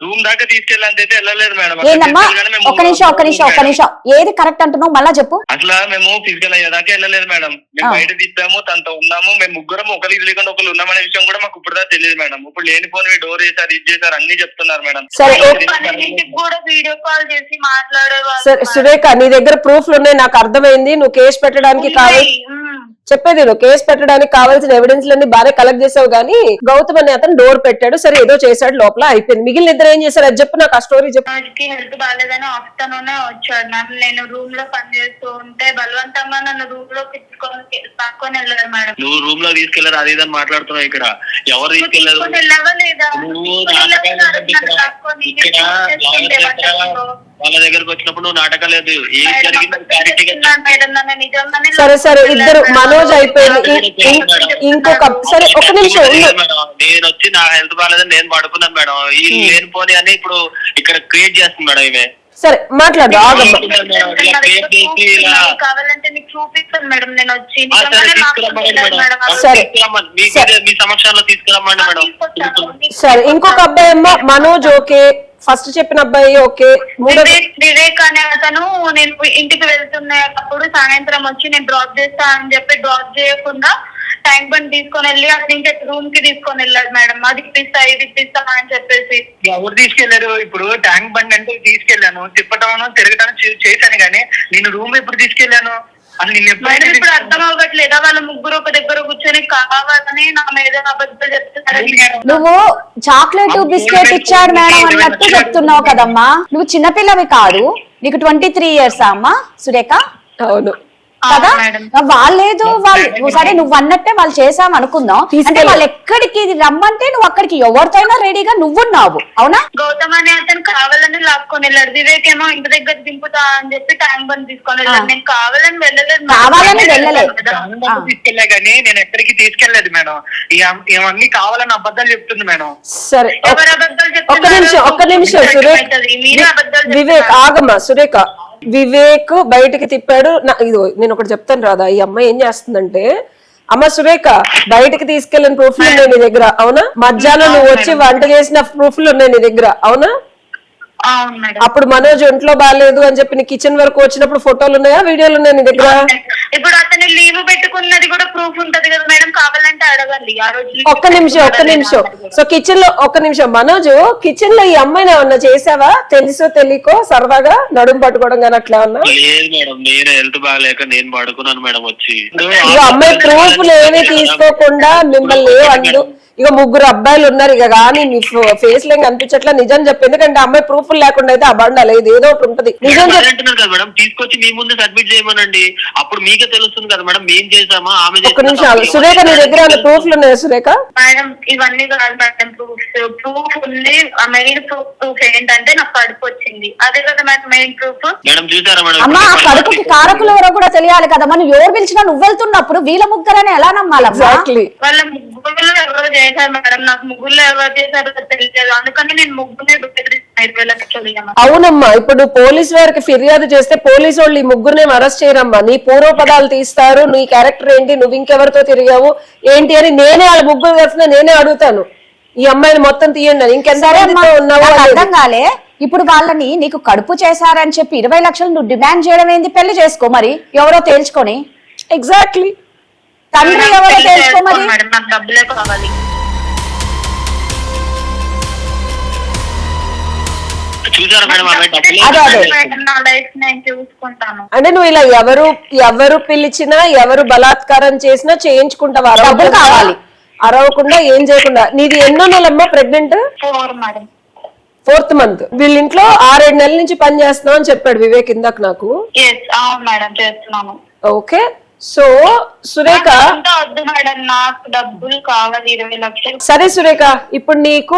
రూమ్ దాకా తీసుకెళ్ళాలని అయితే వెళ్ళలేదు మేడం. ఏందమ్మా ఒక్క నిమిషం ఏది కరెక్ట్ అంటున్నావు మళ్ళా చెప్పు. అట్లా మేము ఫిజికల్ అయ్యేదాకా వెళ్ళలేదు మేడం. మేము బయట తిప్పాము, తనతో ఉన్నాము, మేము ముగ్గురం ఒకరికి తెలియకుండా ఒకరు ఉన్నామనే విషయం కూడా మాకు ఇప్పుడు దాకా తెలియదు మేడం. ఇప్పుడు లేనిపోని డోర్ చేశారు, ఇది చేశారు, అన్ని చెప్తున్నారు మేడం. సరే కూడా వీడియో కాల్ చేసి మాట్లాడేవాళ్ళు. సరే సురేఖ, నీ దగ్గర ప్రూఫ్లు ఉన్నాయి, నాకు అర్థమైంది. నువ్వు కేసు పెట్టడానికి కావాలి చెప్పేది, నువ్వు కేసు పెట్టడానికి కావాల్సిన ఎవిడెన్స్ లన్నీ బాగా కలెక్ట్ చేసావు. కానీ గౌతమ్ అనే అతను డోర్ పెట్టాడు, సరే ఏదో చేశాడు, లోపల అయిపోయింది. మిగిలిన ఇద్దరు ఏం చేశారు అది చెప్పు, నాకు ఆ స్టోరీ చెప్పు. హెల్త్ బాగాలేదని ఆఫ్టర్నూనే వచ్చాడు మ్యామ్. నేను రూమ్ లో పని చేస్తూ ఉంటే బలవంతంగా నన్ను రూమ్ లో తీసుకొని వెళ్ళాడు మేడం. నువ్వు రూమ్ లో తీసుకెళ్లారు అది ఇదని మాట్లాడుతున్నావు. ఇక్కడ ఎవరు తీసుకెళ్లారు? వాళ్ళ దగ్గరకు వచ్చినప్పుడు నువ్వు నాటకాలేదు, ఏం జరిగింది. సరే సరే ఇద్దరు మనోజ్ అయిపోయింది. ఇంకొక సరే ఒక నిమిషం, నేను వచ్చి నా హెల్త్ బాగాలేదని నేను పడుకున్నాను మేడం. ఈ లేనిపోని అని ఇప్పుడు ఇక్కడ క్రియేట్ చేస్తుంది మేడం ఈమె. సరే మాట్లాడు. కావాలంటే నీకు చూపిస్తాను మేడం. నేను వచ్చి మీ సమక్షంలో తీసుకురమ్మండి మేడం. సరే ఇంకొక అబ్బాయి ఏమో మనోజ్ ఓకే, ఫస్ట్ చెప్పిన అబ్బాయి ఓకే, వివేక్ అనే అతను నేను ఇంటికి వెళ్తున్నప్పుడు సాయంత్రం వచ్చి నేను డ్రాప్ చేస్తా అని చెప్పి డ్రాప్ చేయకుండా ట్యాంక్ బండ్ తీసుకొని వెళ్ళి అక్కడి నుంచి రూమ్ కి తీసుకొని వెళ్ళాడు మేడం. అది ఇప్పిస్తా ఇది ఇప్పిస్తా అని చెప్పేసి. ఎవరు తీసుకెళ్లారు? ఇప్పుడు ట్యాంక్ బండ్ అంటే తీసుకెళ్లాను, తిప్పటం తిరగటానికి చేశాను, కానీ నేను రూమ్ ఎప్పుడు తీసుకెళ్లాను? మేడం ఇప్పుడు అర్థం అవ్వట్లేదా? వాళ్ళ ముగ్గురు ఒక దగ్గర కూర్చొని కావాలని నా మీద అబద్ధాలు చెప్తున్నారు. నువ్వు చాక్లెట్ బిస్కెట్ ఇచ్చాడు మేడం అన్నట్టు చెప్తున్నావు కదమ్మా. నువ్వు చిన్నపిల్లవి కాదు, నీకు 23 years అమ్మా సురేఖ. అవును కదా, వాళ్ళేదో వాళ్ళు సరే నువ్వు అన్నట్టే వాళ్ళు చేసాం అనుకుందాం. అంటే వాళ్ళు ఎక్కడికి రమ్మంటే నువ్వు అక్కడికి ఎవరితో రెడీగా నువ్వున్నావు, అవునా? గౌతమ్ అనే అతను కావాలని లాక్కొని వెళ్ళాడు. వివేక్ ఏమో ఇంటి దగ్గర దింపుతా అని చెప్పి ట్యాంక్ బండ్ తీసుకొని వెళ్ళాడు. నేను కావాలని వెళ్ళలేదు. తీసుకెళ్లే కానీ నేను ఎక్కడికి తీసుకెళ్లేదు మేడం. ఇవన్నీ కావాలని అబద్ధాలు చెప్తుంది మేడం. సరే ఎవరు అబద్ధాలు ఒక్క నిమిషం సురేఖ. వివేక్ ఆగమ్మా సురేఖ. వివేక్ బయటకి తిప్పాడు. ఇదో నేను ఒకటి చెప్తాను రాదా, ఈ అమ్మాయి ఏం చేస్తుందంటే, అమ్మ సురేఖ బయటకి తీసుకెళ్ళిన ప్రూఫ్లు ఉన్నాయి నీ దగ్గర, అవునా? మధ్యాహ్నం నువ్వు వచ్చి వంట చేసిన ప్రూఫ్లు ఉన్నాయి నీ దగ్గర, అవునా? అప్పుడు మనోజ్ ఒంట్లో బాగాలేదు అని చెప్పి నీ కిచెన్ వరకు వచ్చినప్పుడు ఫోటోలు ఉన్నాయా, వీడియోలు ఉన్నాయా నీ దగ్గర? ఇప్పుడు అతను లీవ్ పెట్టుకున్నది కూడా ప్రూఫ్ ఉంటది కదా మేడం, కావాలంటే అడగండి. ఆ రోజు ఒక్క నిమిషం. సో కిచెన్ లో ఒక్క నిమిషం, మనోజ్ కిచెన్ లో ఈ అమ్మాయిని ఏమన్నా చేసావా? తెలుసో తెలియకో సరదాగా నడుము పట్టుకోవడం కానీ అట్లా ఉన్నా? లేదు మేడం, నేను హెల్త్ బాగాలేక నేను పడుకున్నాను మేడం. వచ్చి ఈ అమ్మాయి ప్రూఫ్లు ఏమీ తీసుకోకుండా మిమ్మల్ని ఏమందు. ఇక ముగ్గురు అబ్బాయిలు ఉన్నారు, ఇక కానీ మీ ఫేస్ లో కనిపించట్లా. నిజం చెప్పి, ఎందుకంటే అమ్మాయి ప్రూఫ్ లేకుండా అయితే ఆ బండాలి, ఇది ఏదో ఒకటి ఉంటది. నిజం చెప్తున్నారు కదా మేడం, తీసుకొచ్చి మీ ముందు సబ్మిట్ చేయమనండి, అప్పుడు మీకే తెలుస్తుంది కదా మేడం మేం చేసామా ఆమె. ఒక్క నిమిషం సురేఖ, నీ దగ్గర ప్రూఫ్లు ఉన్నాయా సురేఖ? మేడం ఇవన్నీ కాదు మేడం, ప్రూఫ్ ఉంది. మెయిన్ ప్రూఫ్ ఏంటంటే నాకు కడుపు వచ్చింది, అదే కదా మేడం మెయిన్ ప్రూఫ్. మేడం చూసారా మేడం? అమ్మా కడుపుకి కారకులు ఎవరో కూడా తెలియాలి కదా. మనం ఎవరు పిలిచినా నువ్వు వెళ్తున్నప్పుడు వీళ్ళ ముగ్గురని ఎలా నమ్మాలి? వాళ్ళ ముగ్గురులో ఎవరో చేశారు మేడం, నాకు ముగ్గురులో ఎవరు చేశారో తెలియదు, అందుకని నేను ముగ్గురునే అవునమ్మా, ఇప్పుడు పోలీస్ వారికి ఫిర్యాదు చేస్తే పోలీసు వాళ్ళు ఈ ముగ్గురునే అరెస్ట్ చేయరమ్మా. నీ పూర్వపదాలు తీస్తారు, నీ క్యారెక్టర్ ఏంటి, నువ్వు ఇంకెవరితో తిరిగావు ఏంటి అని నేనే వాళ్ళ ముగ్గురు కలిసిన నేనే అడుగుతాను. ఈ అమ్మాయిని మొత్తం తీయండి అని. ఇంకెంత ఉన్నావు అర్థం కాలే. ఇప్పుడు వాళ్ళని నీకు కడుపు చేశారని చెప్పి 20 లక్షలు నువ్వు డిమాండ్ చేయడం ఏంది? పెళ్లి చేసుకో మరి, ఎవరో తేల్చుకొని. ఎగ్జాక్ట్లీ, తండ్రి ఎవరో తేల్చుకో మరి. నాకు డబ్బులే కావాలి. అంటే నువ్వు ఇలా ఎవరు పిలిచినా ఎవరు బలాత్కారం చేసినా చేయించుకుంటావా? డబ్బులు కావాలి, అరవకుండా ఏం చేయకుండా. నీది ఎన్నో నెలమ్మా ప్రెగ్నెంట్? 4th month. వీళ్ళ ఇంట్లో 6-7 నెలల నుంచి పని చేస్తున్నావు అని చెప్పాడు వివేక్ ఇందాక నాకు. ఓకే, సో సురేఖ నాకు డబ్బులు కావాలి 20 లక్షలు. సరే సురేఖ, ఇప్పుడు నీకు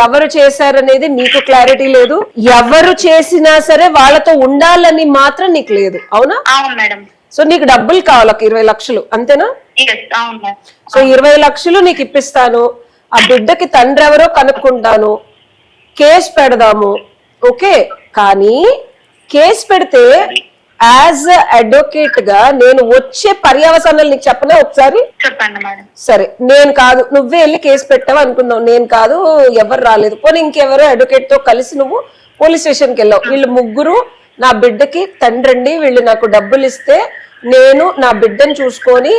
ఎవరు చేశారనేది నీకు క్లారిటీ లేదు, ఎవరు చేసినా సరే వాళ్ళతో ఉండాలని మాత్రం నీకు లేదు, అవునా? అవును మేడం. సో నీకు డబ్బులు కావాలి 20 లక్షలు, అంతేనా? సో 20 లక్షలు నీకు ఇప్పిస్తాను, ఆ బిడ్డకి తండ్రి ఎవరో కనుక్కుంటాను, కేసు పెడదాము, ఓకే? కానీ కేసు పెడితే యాజ్ అడ్వకేట్ గా నేను వచ్చే పర్యవసానాలు నీకు చెప్పనా ఒకసారి? చెప్పండి మేడం. సరే, నేను కాదు, నువ్వే వెళ్ళి కేసు పెట్టావు అనుకున్నావు, నేను కాదు, ఎవరు రాలేదు, పోనీ ఇంకెవరో అడ్వకేట్ తో కలిసి నువ్వు పోలీస్ స్టేషన్కి వెళ్ళావు, వీళ్ళు ముగ్గురు నా బిడ్డకి తండ్రండి, వీళ్ళు నాకు డబ్బులు ఇస్తే నేను నా బిడ్డను చూసుకొని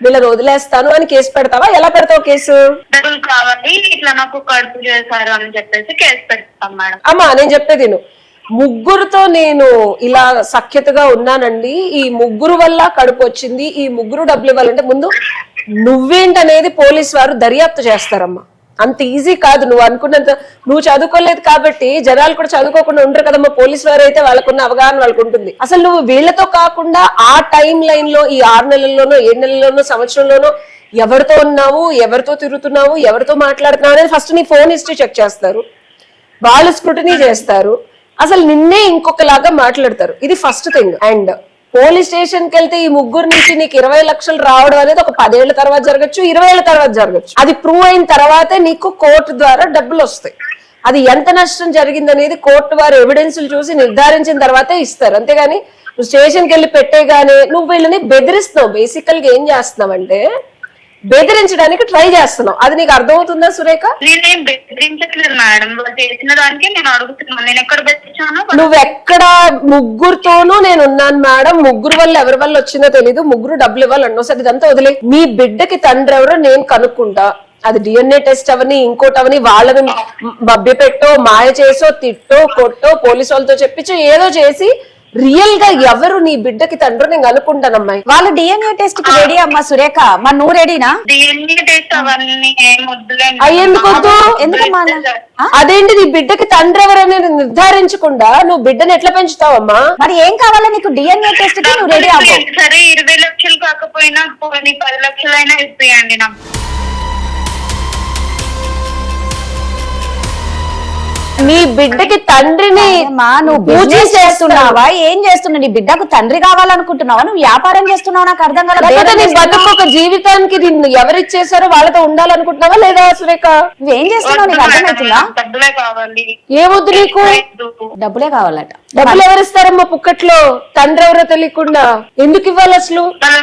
వీళ్ళని వదిలేస్తాను అని కేసు పెడతావా? ఎలా పెడతావు కేసు? డబ్బులు కావాలి, ఇట్లా నాకు కడుపు చేశారు అని చెప్పేసి కేసు పెడతాం మేడం. అమ్మా నేను చెప్పేది నువ్వు, ముగ్గురుతో నేను ఇలా సఖ్యతగా ఉన్నానండి, ఈ ముగ్గురు వల్ల కడుపు వచ్చింది, ఈ ముగ్గురు డబ్బులు ఇవ్వాలంటే ముందు నువ్వేంటనేది పోలీస్ వారు దర్యాప్తు చేస్తారమ్మా. అంత ఈజీ కాదు, నువ్వు అనుకున్నంత. నువ్వు చదువుకోలేదు కాబట్టి జనాలు కూడా చదువుకోకుండా ఉండరు కదమ్మా. పోలీసు వారు అయితే వాళ్ళకున్న అవగాహన వాళ్ళకు ఉంటుంది. అసలు నువ్వు వీళ్ళతో కాకుండా ఆ టైం లైన్ లో ఈ 6 నెలల్లోనో 7 నెలల్లోనో సంవత్సరంలోనో ఎవరితో ఉన్నావు, ఎవరితో తిరుగుతున్నావు, ఎవరితో మాట్లాడుతున్నావు అనేది ఫస్ట్ నీ ఫోన్ హిస్టరీ చెక్ చేస్తారు, వాళ్ళు స్క్రూటినీ చేస్తారు, అసలు నిన్నే ఇంకొకలాగా మాట్లాడతారు. ఇది first thing. And police station కి వెళ్తే ఈ ముగ్గురు నుంచి నీకు 20 లక్షలు రావడం అనేది ఒక 10 ఏళ్ల తర్వాత జరగచ్చు, 20 ఏళ్ల తర్వాత జరగచ్చు. అది ప్రూవ్ అయిన తర్వాతే నీకు కోర్టు ద్వారా డబ్బులు వస్తాయి. అది ఎంత నష్టం జరిగింది అనేది కోర్టు వారు ఎవిడెన్స్లు చూసి నిర్ధారించిన తర్వాతే ఇస్తారు. అంతేగాని నువ్వు స్టేషన్కి వెళ్ళి పెట్టేగానే నువ్వు వీళ్ళని బెదిరిస్తున్నావు. బేసికల్ గా ఏం చేస్తున్నావు అంటే బెదిరించడానికి ట్రై చేస్తున్నావు. అది నీకు అర్థమవుతుందా సురేఖ? నేనేం బెదిరించట్లేదు మేడం, వాళ్ళు చేసిన దానికి నేను అడుగుతున్నాను, నేను ఎక్కడ బెదిరించాను? నువ్వెక్కడ ముగ్గురుతోనూ నేను ఉన్నాను మేడం, ముగ్గురు వల్ల ఎవరి వల్ల వచ్చిందో తెలీదు, ముగ్గురు డబ్బులు ఇవ్వాలన్నో. సరే ఇదంతా వదిలే, మీ బిడ్డకి తండ్రి ఎవరో నేను కనుక్కుంటా. అది డిఎన్ఏ టెస్ట్ అవని ఇంకోటి అవని వాళ్ళని మభ్య పెట్టో మాయ చేసో తిట్టో కొట్టో పోలీసు వాళ్ళతో చెప్పించో ఏదో చేసి రియల్ గా ఎవరు నీ బిడ్డకి తండ్రి నేను అనుకుంటాను. అమ్మాయి వాళ్ళు డిఎన్ఏ టెస్ట్ కి రెడీ అమ్మా సురేఖ, మరి నువ్వు రెడీనా? డిఎన్ఏ టెస్ట్ అవన్నీ ఏం వద్దులేండి. అయ్యేందుకు వద్దు? ఎందుకమ్మా? అదేంటి, నీ బిడ్డకి తండ్రి ఎవరని నిర్ధారించకుండా నువ్వు బిడ్డను ఎట్లా పెంచుతావమ్మా? మరి ఏం కావాలా నీకు? డిఎన్ఏ టెస్ట్ కి నువ్వు రెడీ అవ్వు. సరే 20 లక్షలు కాకపోయినా 10 లక్షలైనా ఇస్తాయండి నాకు. నీ బిడ్డకి తండ్రిని నువ్వు బిజినెస్ చేస్తున్నావా? ఏం చేస్తున్నావు? నీ బిడ్డకు తండ్రి కావాలనుకుంటున్నావా? నువ్వు వ్యాపారం చేస్తున్నావు? నాకు అర్థం కాదు. నీ బతుకు ఒక జీవితానికి నిన్ను ఎవరిచ్చేసారో వాళ్ళతో ఉండాలనుకుంటున్నావా లేదా సురేఖ? నువ్వేం చేస్తున్నావు? నీకు అర్థమవుతుందా? డబ్బులే కావాలి. ఏమొద్దు నీకు? డబ్బులే కావాలట. డబ్బులు ఎవరిస్తారమ్మా పుక్కట్లో? తండ్రి ఎవరో తెలియకుండా ఎందుకు ఇవ్వాలి అసలు? వాళ్ళ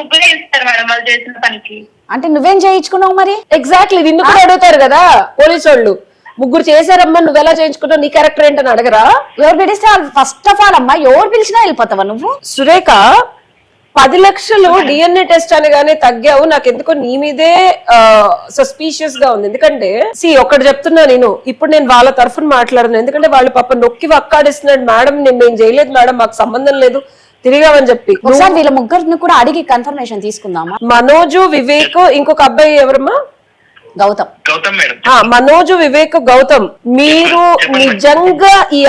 ముగ్గురే ఇస్తారు మేడం వాళ్ళు చేసిన పనికి. అంటే నువ్వేం చేయించుకున్నావు మరి? ఎగ్జాక్ట్లీ, నిన్ను కూడా అడుగుతారు కదా పోలీసు వాళ్ళు, ముగ్గురు చేశారమ్మా నువ్వు ఎలా చేయించుకున్నావు, నీ క్యారెక్టర్ ఏంటని అడగరా? ఎవరు పిలిస్తే ఫస్ట్ ఆఫ్ ఆల్ అమ్మా ఎవరు పిలిచినా వెళ్ళిపోతావా నువ్వు? సురేఖ 10 లక్షలు డిఎన్ఏ టెస్ట్ అనగానే తగ్గావు. నాకు ఎందుకో నీ మీదే సస్పీషియస్ గా ఉంది. ఎందుకంటే ఒకటి చెప్తున్నా నేను, ఇప్పుడు నేను వాళ్ళ తరఫున మాట్లాడను. ఎందుకంటే వాళ్ళు పాప నొక్కి వక్కాడిస్తున్నాడు, మేడం నేను చేయలేదు మేడం, మాకు సంబంధం లేదు, తిరిగామని చెప్పి. ఒకసారి వీళ్ళ ముగ్గురిని కూడా అడిగి కన్ఫర్మేషన్ తీసుకుందామా? మనోజు, వివేక్, ఇంకొక అబ్బాయి ఎవరమ్మా? గౌతమ్ మేడం. మనోజు, వివేక్, గౌతమ్, మీరు నిజంగా ఈ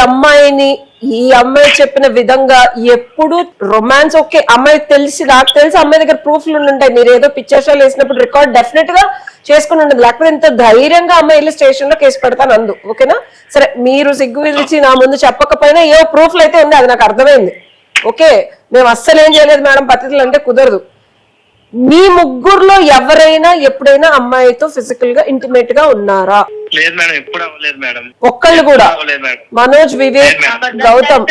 అమ్మాయి చెప్పిన విధంగా ఎప్పుడు రొమాన్స్ ఓకే, అమ్మాయి తెలిసి నాకు తెలిసి అమ్మాయి దగ్గర ప్రూఫ్లు ఉంటాయి. మీరు ఏదో పిక్చర్స్ వేసినప్పుడు రికార్డ్ డెఫినెట్ గా చేసుకుని ఉండదు, లేకపోతే ఇంత ధైర్యంగా అమ్మాయి వెళ్ళి స్టేషన్ లో కేసు పెడతాను అందు. ఓకేనా? సరే, మీరు సిగ్గు విడిచి నా ముందు చెప్పకపోయినా ఏ ప్రూఫ్లు అయితే ఉంది, అది నాకు అర్థమైంది. ఓకే, మేము అస్సలు ఏం చేయలేదు మేడం పద్ధతులు అంటే కుదరదు. మీ ముగ్గురులో ఎవరైనా ఎప్పుడైనా అమ్మాయితో ఫిజికల్ గా ఇంటిమేట్ గా ఉన్నారా? లేదు మేడం, ఎప్పుడు అవ్వలేదు మేడం. ఒక్కళ్ళు కూడా? మనోజ్, వివేక్, గౌతమ్.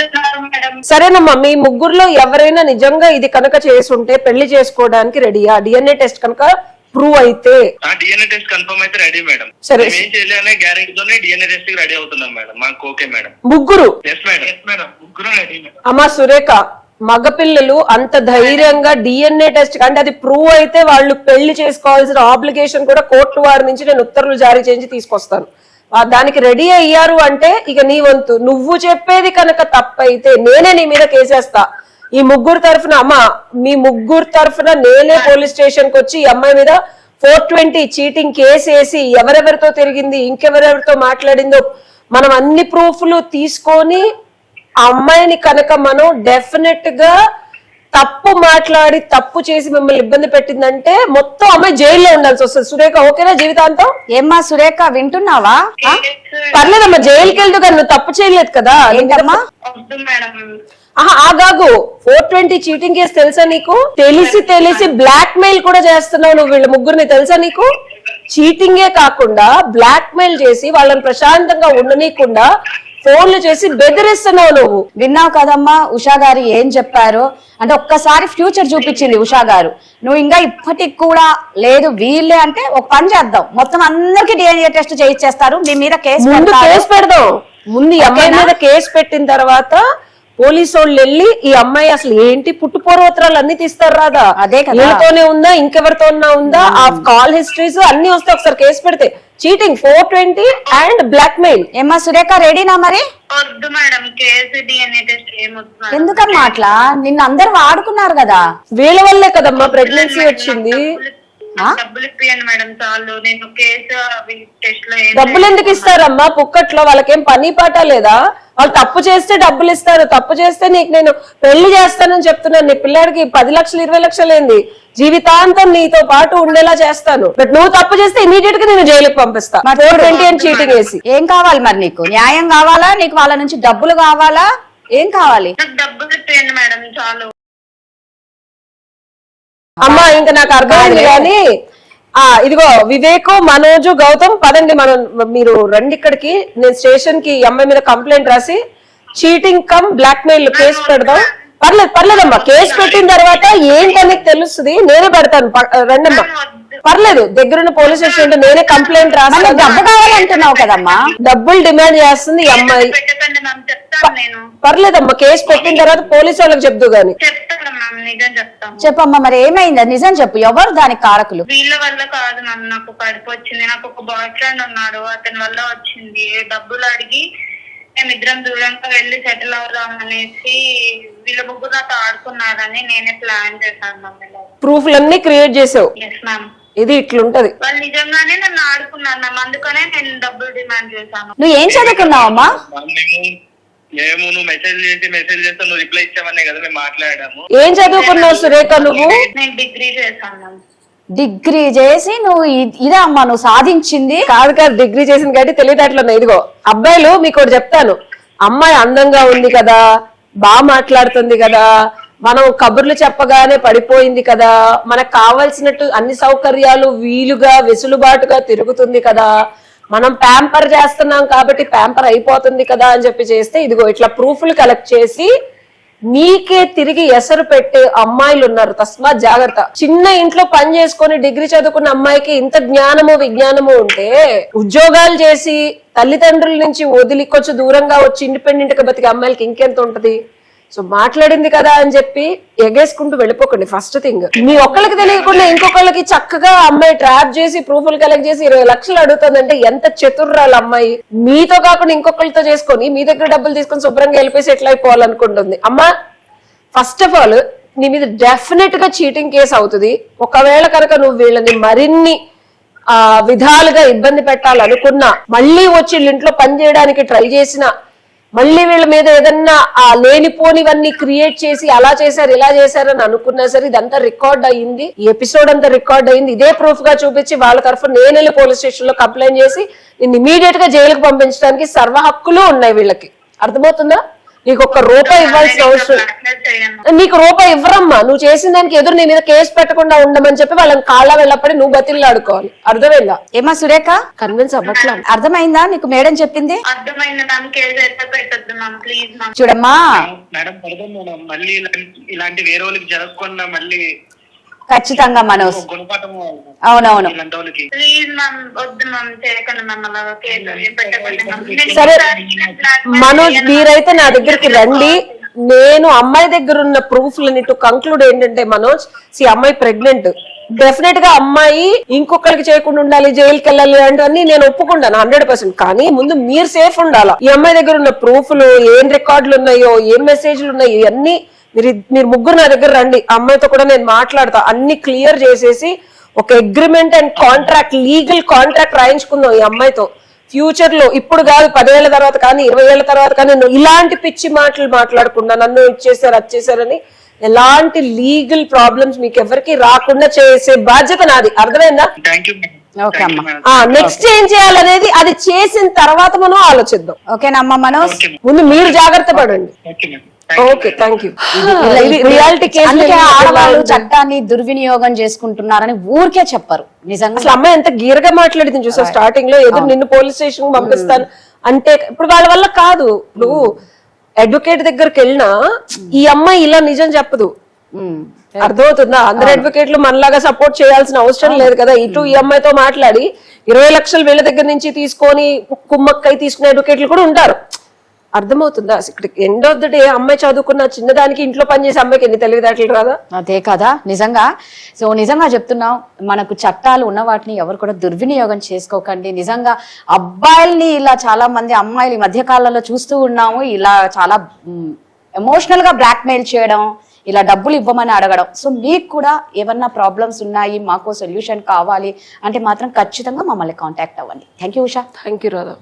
సరేనమ్మా, మీ ముగ్గురులో ఎవరైనా నిజంగా ఇది కనుక చేసుంటే పెళ్లి చేసుకోవడానికి రెడీయా? డిఎన్ఏ టెస్ట్ కనుక ప్రూవ్ అయితే? డిఎన్ఏ టెస్ట్ కన్ఫర్మ్ అయితే రెడీ మేడం. సరే, ఏం చేయాలనే గ్యారెంటీతోనే డిఎన్ఏ టెస్ట్ రెడీ అవుతున్నాం మేడం. మాకు ఓకే మేడం. ముగ్గురు? ఎస్ మేడం, ముగ్గురు రెడీ మేడం. అమ్మా సురేఖ, మగపిల్లలు అంత ధైర్యంగా డిఎన్ఏ టెస్ట్ అంటే అది ప్రూవ్ అయితే వాళ్ళు పెళ్లి చేసుకోవాల్సిన ఆబ్లిగేషన్ కూడా కోర్టు వారి నుంచి నేను ఉత్తర్వులు జారీ చేయించి తీసుకొస్తాను. దానికి రెడీ అయ్యారు అంటే ఇక నీ వంతు. నువ్వు చెప్పేది కనుక తప్పైతే నేనే నీ మీద కేసేస్తా. ఈ ముగ్గురు తరఫున అమ్మా, మీ ముగ్గురు తరఫున నేనే పోలీస్ స్టేషన్ కి వచ్చి ఈ అమ్మాయి మీద 420 చీటింగ్ కేసు వేసి ఎవరెవరితో తిరిగింది, ఇంకెవరెవరితో మాట్లాడిందో మనం అన్ని ప్రూఫ్లు తీసుకొని ఆ అమ్మాయిని కనుక మనం డెఫినెట్ గా తప్పు మాట్లాడి తప్పు చేసి మిమ్మల్ని ఇబ్బంది పెట్టిందంటే మొత్తం అమ్మాయి జైల్లో ఉండాల్సి వస్తుంది. సురేఖ ఓకేనా జీవితాంతం? ఏమ్మా సురేఖ వింటున్నావా? పర్లేదమ్మా, జైలుకి వెళ్తూ కానీ నువ్వు తప్పు చేయలేదు కదా. ఏంటమ్మా? ఆగాగు, 420 చీటింగ్ కేసు తెలుసా నీకు? తెలిసి బ్లాక్ మెయిల్ కూడా చేస్తున్నావు నువ్వు వీళ్ళ ముగ్గురిని, తెలుసా నీకు? చీటింగే కాకుండా బ్లాక్ మెయిల్ చేసి వాళ్ళని ప్రశాంతంగా ఉండనీయకుండా ఫోన్లు చేసి బెదిరిస్తున్నావు నువ్వు. విన్నావు కదమ్మా ఉషా గారు ఏం చెప్పారు అంటే ఒక్కసారి ఫ్యూచర్ చూపించింది ఉషా గారు. నువ్వు ఇంకా ఇప్పటికి కూడా లేదు వీళ్ళే అంటే ఒక పని చేద్దాం, మొత్తం అందరికి DNA టెస్ట్ చేయించేస్తారు, మీ మీద కేసు ముందు కేసు పెడదాం. ముందు ఈ అమ్మాయి మీద కేసు పెట్టిన తర్వాత పోలీసు వాళ్ళు వెళ్ళి ఈ అమ్మాయి అసలు ఏంటి పుట్టు పూర్వోత్తరాలు అన్ని తీస్తారు రాదా, అదే కదా, వీళ్ళతోనే ఉందా ఇంకెవరితో ఉందా, ఆ కాల్ హిస్టరీస్ అన్ని వస్తాయి ఒకసారి కేసు పెడితే. Cheating 420 and blackmail. ఏమ్మా సురేఖ రెడీనా మరి? వద్దు మేడం, కేసు DNA టెస్ట్ ఏమొద్దు. ఎందుకమ్మా అట్లా? నిన్ను అందరు వాడుకున్నారు కదా. వీళ్ళ వల్లే కదమ్మా ప్రెగ్నెన్సీ వచ్చింది. డబ్బులు ఇప్పియండి మేడం చాలు, నేను కేసు టెస్ట్ లో డబ్బులు ఎందుకు ఇస్తారమ్మా పుక్కట్లో? వాళ్ళకేం పని పాట లేదా? వాళ్ళు తప్పు చేస్తే డబ్బులు ఇస్తారు, తప్పు చేస్తే నీకు నేను పెళ్లి చేస్తానని చెప్తున్నాను, నీ పిల్లాడికి 10 లక్షలు 20 లక్షలు ఏంది, జీవితాంతం నీతో పాటు ఉండేలా చేస్తాను. బట్ నువ్వు తప్పు చేస్తే ఇమీడియట్ గా నేను జైలుకి పంపిస్తా 420 అని చీటింగ్ వేసి. ఏం కావాలి మరి నీకు? న్యాయం కావాలా, నీకు వాళ్ళ నుంచి డబ్బులు కావాలా, ఏం కావాలి? నాకు డబ్బులు ఇప్పియండి మేడం చాలు. అమ్మా ఇంకా నాకు అర్థమైంది కానీ ఇదిగో వివేక్, మనోజు, గౌతమ్ పదండి, మనం మీరు రండి ఇక్కడికి. నేను స్టేషన్ కి అమ్మాయి మీద కంప్లైంట్ రాసి cheating cum blackmail case పెడదాం. పర్లేదమ్మా, కేసు పెట్టిన తర్వాత ఏంటని తెలుస్తుంది, నేనే పెడతాను. రండమ్మా, పర్లేదు, దగ్గరున్న పోలీస్ స్టేషన్ నేనే కంప్లైంట్ రాస్తాను. డబ్బు కావాలంటున్నావు కదమ్మా? డబ్బులు డిమాండ్ చేస్తుంది ఈ అమ్మాయి. పెట్టకండి మ్యామ్, చెప్తాను నేను. పర్లేదమ్మా, కేసు పెట్టిన తర్వాత పోలీసు వాళ్ళకి చెప్దు గాని. చెప్తాను మ్యామ్, నిజం చెప్తాను. చెప్పమ్మా మరి ఏమైందా, నిజం చెప్పు, ఎవరు దానికి కారకులు? వీళ్ళ వల్ల కాదు మ్యామ్, నాకు కడుపు వచ్చింది. నాకు ఒక బాయ్ ఫ్రెండ్ ఉన్నాడు, అతని వల్ల వచ్చింది. డబ్బులు అడిగి మేమిద్దరం దూరంగా వెళ్ళి సెటిల్ అవుదాం అనేసి వీళ్ళ ముగ్గురు నాతో ఆడుకున్నారని నేనే ప్లాన్ చేశాను మ్యామ్. ప్రూఫ్లన్నీ క్రియేట్ చేసావు. ఎస్ మ్యామ్, ఇది ఇట్లుంటది. వాళ్ళు నిజంగానే నన్ను ఆడుకున్నారు మ్యామ్, అందుకనే నేను డబ్బులు డిమాండ్ చేశాను. నువ్వు ఏం చదువుకున్నావమ్మా? మేము నువ్వు మెసేజ్ చేస్తే నువ్వు రిప్లై ఇచ్చావనే కదా మేము మాట్లాడాము. ఏం చదువుకున్నావు సురేఖ నువ్వు? నేను డిగ్రీ చేశాను మ్యామ్. డిగ్రీ చేసి నువ్వు ఇదే అమ్మా నువ్వు సాధించింది? కాదు డిగ్రీ చేసింది కాబట్టి తెలియదట్లున్నాయి. ఇదిగో అబ్బాయిలు మీకు ఒకటి చెప్తాను, అమ్మాయి అందంగా ఉంది కదా, బాగా మాట్లాడుతుంది కదా, మనం కబుర్లు చెప్పగానే పడిపోయింది కదా, మనకు కావాల్సినట్టు అన్ని సౌకర్యాలు వీలుగా వెసులుబాటుగా తిరుగుతుంది కదా, మనం ప్యాంపర్ చేస్తున్నాం కాబట్టి ప్యాంపర్ అయిపోతుంది కదా అని చెప్పి చేస్తే ఇదిగో ఇట్లా ప్రూఫ్లు కలెక్ట్ చేసి నీకే తిరిగి ఎసరు పెట్టే అమ్మాయిలు ఉన్నారు. తస్మాత్ జాగ్రత్త. చిన్న ఇంట్లో పని చేసుకొని డిగ్రీ చదువుకున్న అమ్మాయికి ఇంత జ్ఞానము విజ్ఞానము ఉంటే ఉద్యోగాలు చేసి తల్లిదండ్రుల నుంచి వదిలి కొంచెం దూరంగా వచ్చి ఇండిపెండెంట్ గా బతికే అమ్మాయిలకి ఇంకెంత ఉంటది. సో మాట్లాడింది కదా అని చెప్పి ఎగేసుకుంటూ వెళ్ళిపోకండి. ఫస్ట్ థింగ్, మీ ఒక్కరికి తెలియకుండా ఇంకొకళ్ళకి చక్కగా అమ్మాయి ట్రాప్ చేసి ప్రూఫ్లు కలెక్ట్ చేసి 20 లక్షలు అడుగుతుందంటే ఎంత చతుర్రాలు అమ్మాయి. మీతో కాకుండా ఇంకొకరితో చేసుకొని మీ దగ్గర డబ్బులు తీసుకొని శుభ్రంగా వెళ్ళిపోయి సెటిల్ అయిపోవాలనుకుంటుంది. అమ్మా ఫస్ట్ ఆఫ్ ఆల్ నీ మీద డెఫినెట్ గా చీటింగ్ కేసు అవుతుంది. ఒకవేళ కనుక నువ్వు వీళ్ళని మరిన్ని విధాలుగా ఇబ్బంది పెట్టాలనుకున్నా, మళ్ళీ వచ్చి ఇంట్లో పని చేయడానికి ట్రై చేసినా, మళ్ళీ వీళ్ళ మీద ఏదన్నా లేనిపోనివన్నీ క్రియేట్ చేసి అలా చేశారు ఇలా చేశారు అని అనుకున్నా సరే ఇదంతా రికార్డ్ అయ్యింది. ఈ ఎపిసోడ్ అంతా రికార్డ్ అయ్యింది. ఇదే ప్రూఫ్ గా చూపించి వాళ్ళ తరఫున నేను వెళ్ళి పోలీస్ స్టేషన్ లో కంప్లైంట్ చేసి నేను ఇమీడియట్ గా జైలుకి పంపించడానికి సర్వ హక్కులు ఉన్నాయి వీళ్ళకి. అర్థమవుతుందా? నీకు ఒక్క రూపాయి ఇవ్వాల్సిన అవసరం, నీకు రూపాయి ఇవ్వరమ్మా. నువ్వు చేసిన దానికి ఎదురు నీ మీద కేసు పెట్టకుండా ఉండమని చెప్పి వాళ్ళని కాళ్ళ వెళ్ళపడి నువ్వు బతిల్లు ఆడుకోవాలి. అర్థమైందా? ఏమా సురేఖ కన్విన్స్ అవ్వట్లా? అర్థమైందా నీకు మేడం చెప్పింది? అర్థమైంది మ్యామ్, కేసు అయితే పెట్టద్దు మ్యామ్ ప్లీజ్ మ్యామ్. చూడమ్మా మేడం పడదాం మేడం, మళ్ళీ ఇలాంటి వేరే వాళ్ళకి జరగకుండా మళ్ళీ ఖచ్చితంగా మనోజ్, గుణపాఠం అవునవును ఇలాంటి వాళ్ళకి. ప్లీజ్ మ్యామ్ వద్దు మ్యామ్, చేయకండి మ్యామ్ అలాగా, కేసు ఏం పెట్టకండి మ్యామ్. సరే మనోజ్ మీరైతే నా దగ్గరికి రండి. నేను అమ్మాయి దగ్గర ఉన్న ప్రూఫ్లని టు కంక్లూడ్ ఏంటంటే మనోజ్, అమ్మాయి ప్రెగ్నెంట్, డెఫినెట్ గా అమ్మాయి ఇంకొకరికి చేయకుండా ఉండాలి, జైలుకి వెళ్ళాలి అంటే నేను ఒప్పుకుంటాను 100%. కానీ ముందు మీరు సేఫ్ ఉండాలా. ఈ అమ్మాయి దగ్గర ఉన్న ప్రూఫ్లు, ఏం రికార్డులు ఉన్నాయో, ఏం మెసేజ్లు ఉన్నాయో ఇవన్నీ మీరు ముగ్గురు నా దగ్గర రండి. అమ్మాయితో కూడా నేను మాట్లాడతా, అన్ని క్లియర్ చేసేసి ఒక agreement and contract, legal contract రాయించుకుందాం ఈ అమ్మాయితో. ఫ్యూచర్ లో, ఇప్పుడు కాదు 10 ఏళ్ల తర్వాత కానీ 20 ఏళ్ల తర్వాత కానీ ఇలాంటి పిచ్చి మాటలు మాట్లాడకుండా నన్ను ఇచ్చేసారు వచ్చేసారని ఎలాంటి లీగల్ ప్రాబ్లమ్స్ మీకు ఎవరికి రాకుండా చేసే బాధ్యత నాది. అర్థమైందా? ఓకే అమ్మా. నెక్స్ట్ ఏం చేయాలనేది అది చేసిన తర్వాత మనం ఆలోచిద్దాం. ఓకేనమ్మా మనోజ్, ముందు మీరు జాగ్రత్త పడండి. Okay, thank you. Reality case అందుకే ఆడవాళ్ళు చట్టాన్ని దుర్వినియోగం చేసుకుంటున్నారని ఊరికే చెప్పరు. నిజంగా అసలు అమ్మాయి ఎంత గీరగా మాట్లాడింది చూసా స్టార్టింగ్ లో. ఎదురు నిన్ను పోలీస్ స్టేషన్ పంపిస్తాను అంటే ఇప్పుడు వాళ్ళ వల్ల కాదు. ఇప్పుడు అడ్వకేట్ దగ్గరికి వెళ్ళినా ఈ అమ్మాయి ఇలా నిజం చెప్పదు. అర్థమవుతుందా? అందరు అడ్వకేట్లు మనలాగా సపోర్ట్ చేయాల్సిన అవసరం లేదు కదా. ఇటు ఈ అమ్మాయితో మాట్లాడి 20 లక్షలు వీళ్ళ దగ్గర నుంచి తీసుకొని కుమ్మక్కై తీసుకునే అడ్వకేట్లు కూడా ఉంటారు. అర్థమవుతుందా? ఇక్కడ ఎండ్ ఆఫ్ ద డే అమ్మాయి చదువుకున్న చిన్నదానికి ఇంట్లో పనిచేసే అమ్మాయికి ఎన్ని తెలివితేటలు రాదా? అదే కదా నిజంగా. సో నిజంగా చెప్తున్నాం, మనకు చట్టాలు ఉన్న వాటిని ఎవరు కూడా దుర్వినియోగం చేసుకోకండి. నిజంగా అబ్బాయిల్ని ఇలా చాలా మంది అమ్మాయిలు ఈ మధ్య కాలంలో చూస్తూ ఉన్నాము, ఇలా చాలా ఎమోషనల్ గా బ్లాక్మెయిల్ చేయడం, ఇలా డబ్బులు ఇవ్వమని అడగడం. సో మీకు కూడా ఏమన్నా ప్రాబ్లమ్స్ ఉన్నాయి, మాకు సొల్యూషన్ కావాలి అంటే మాత్రం ఖచ్చితంగా మమ్మల్ని కాంటాక్ట్ అవ్వండి. Thank you Usha. Thank you Radha.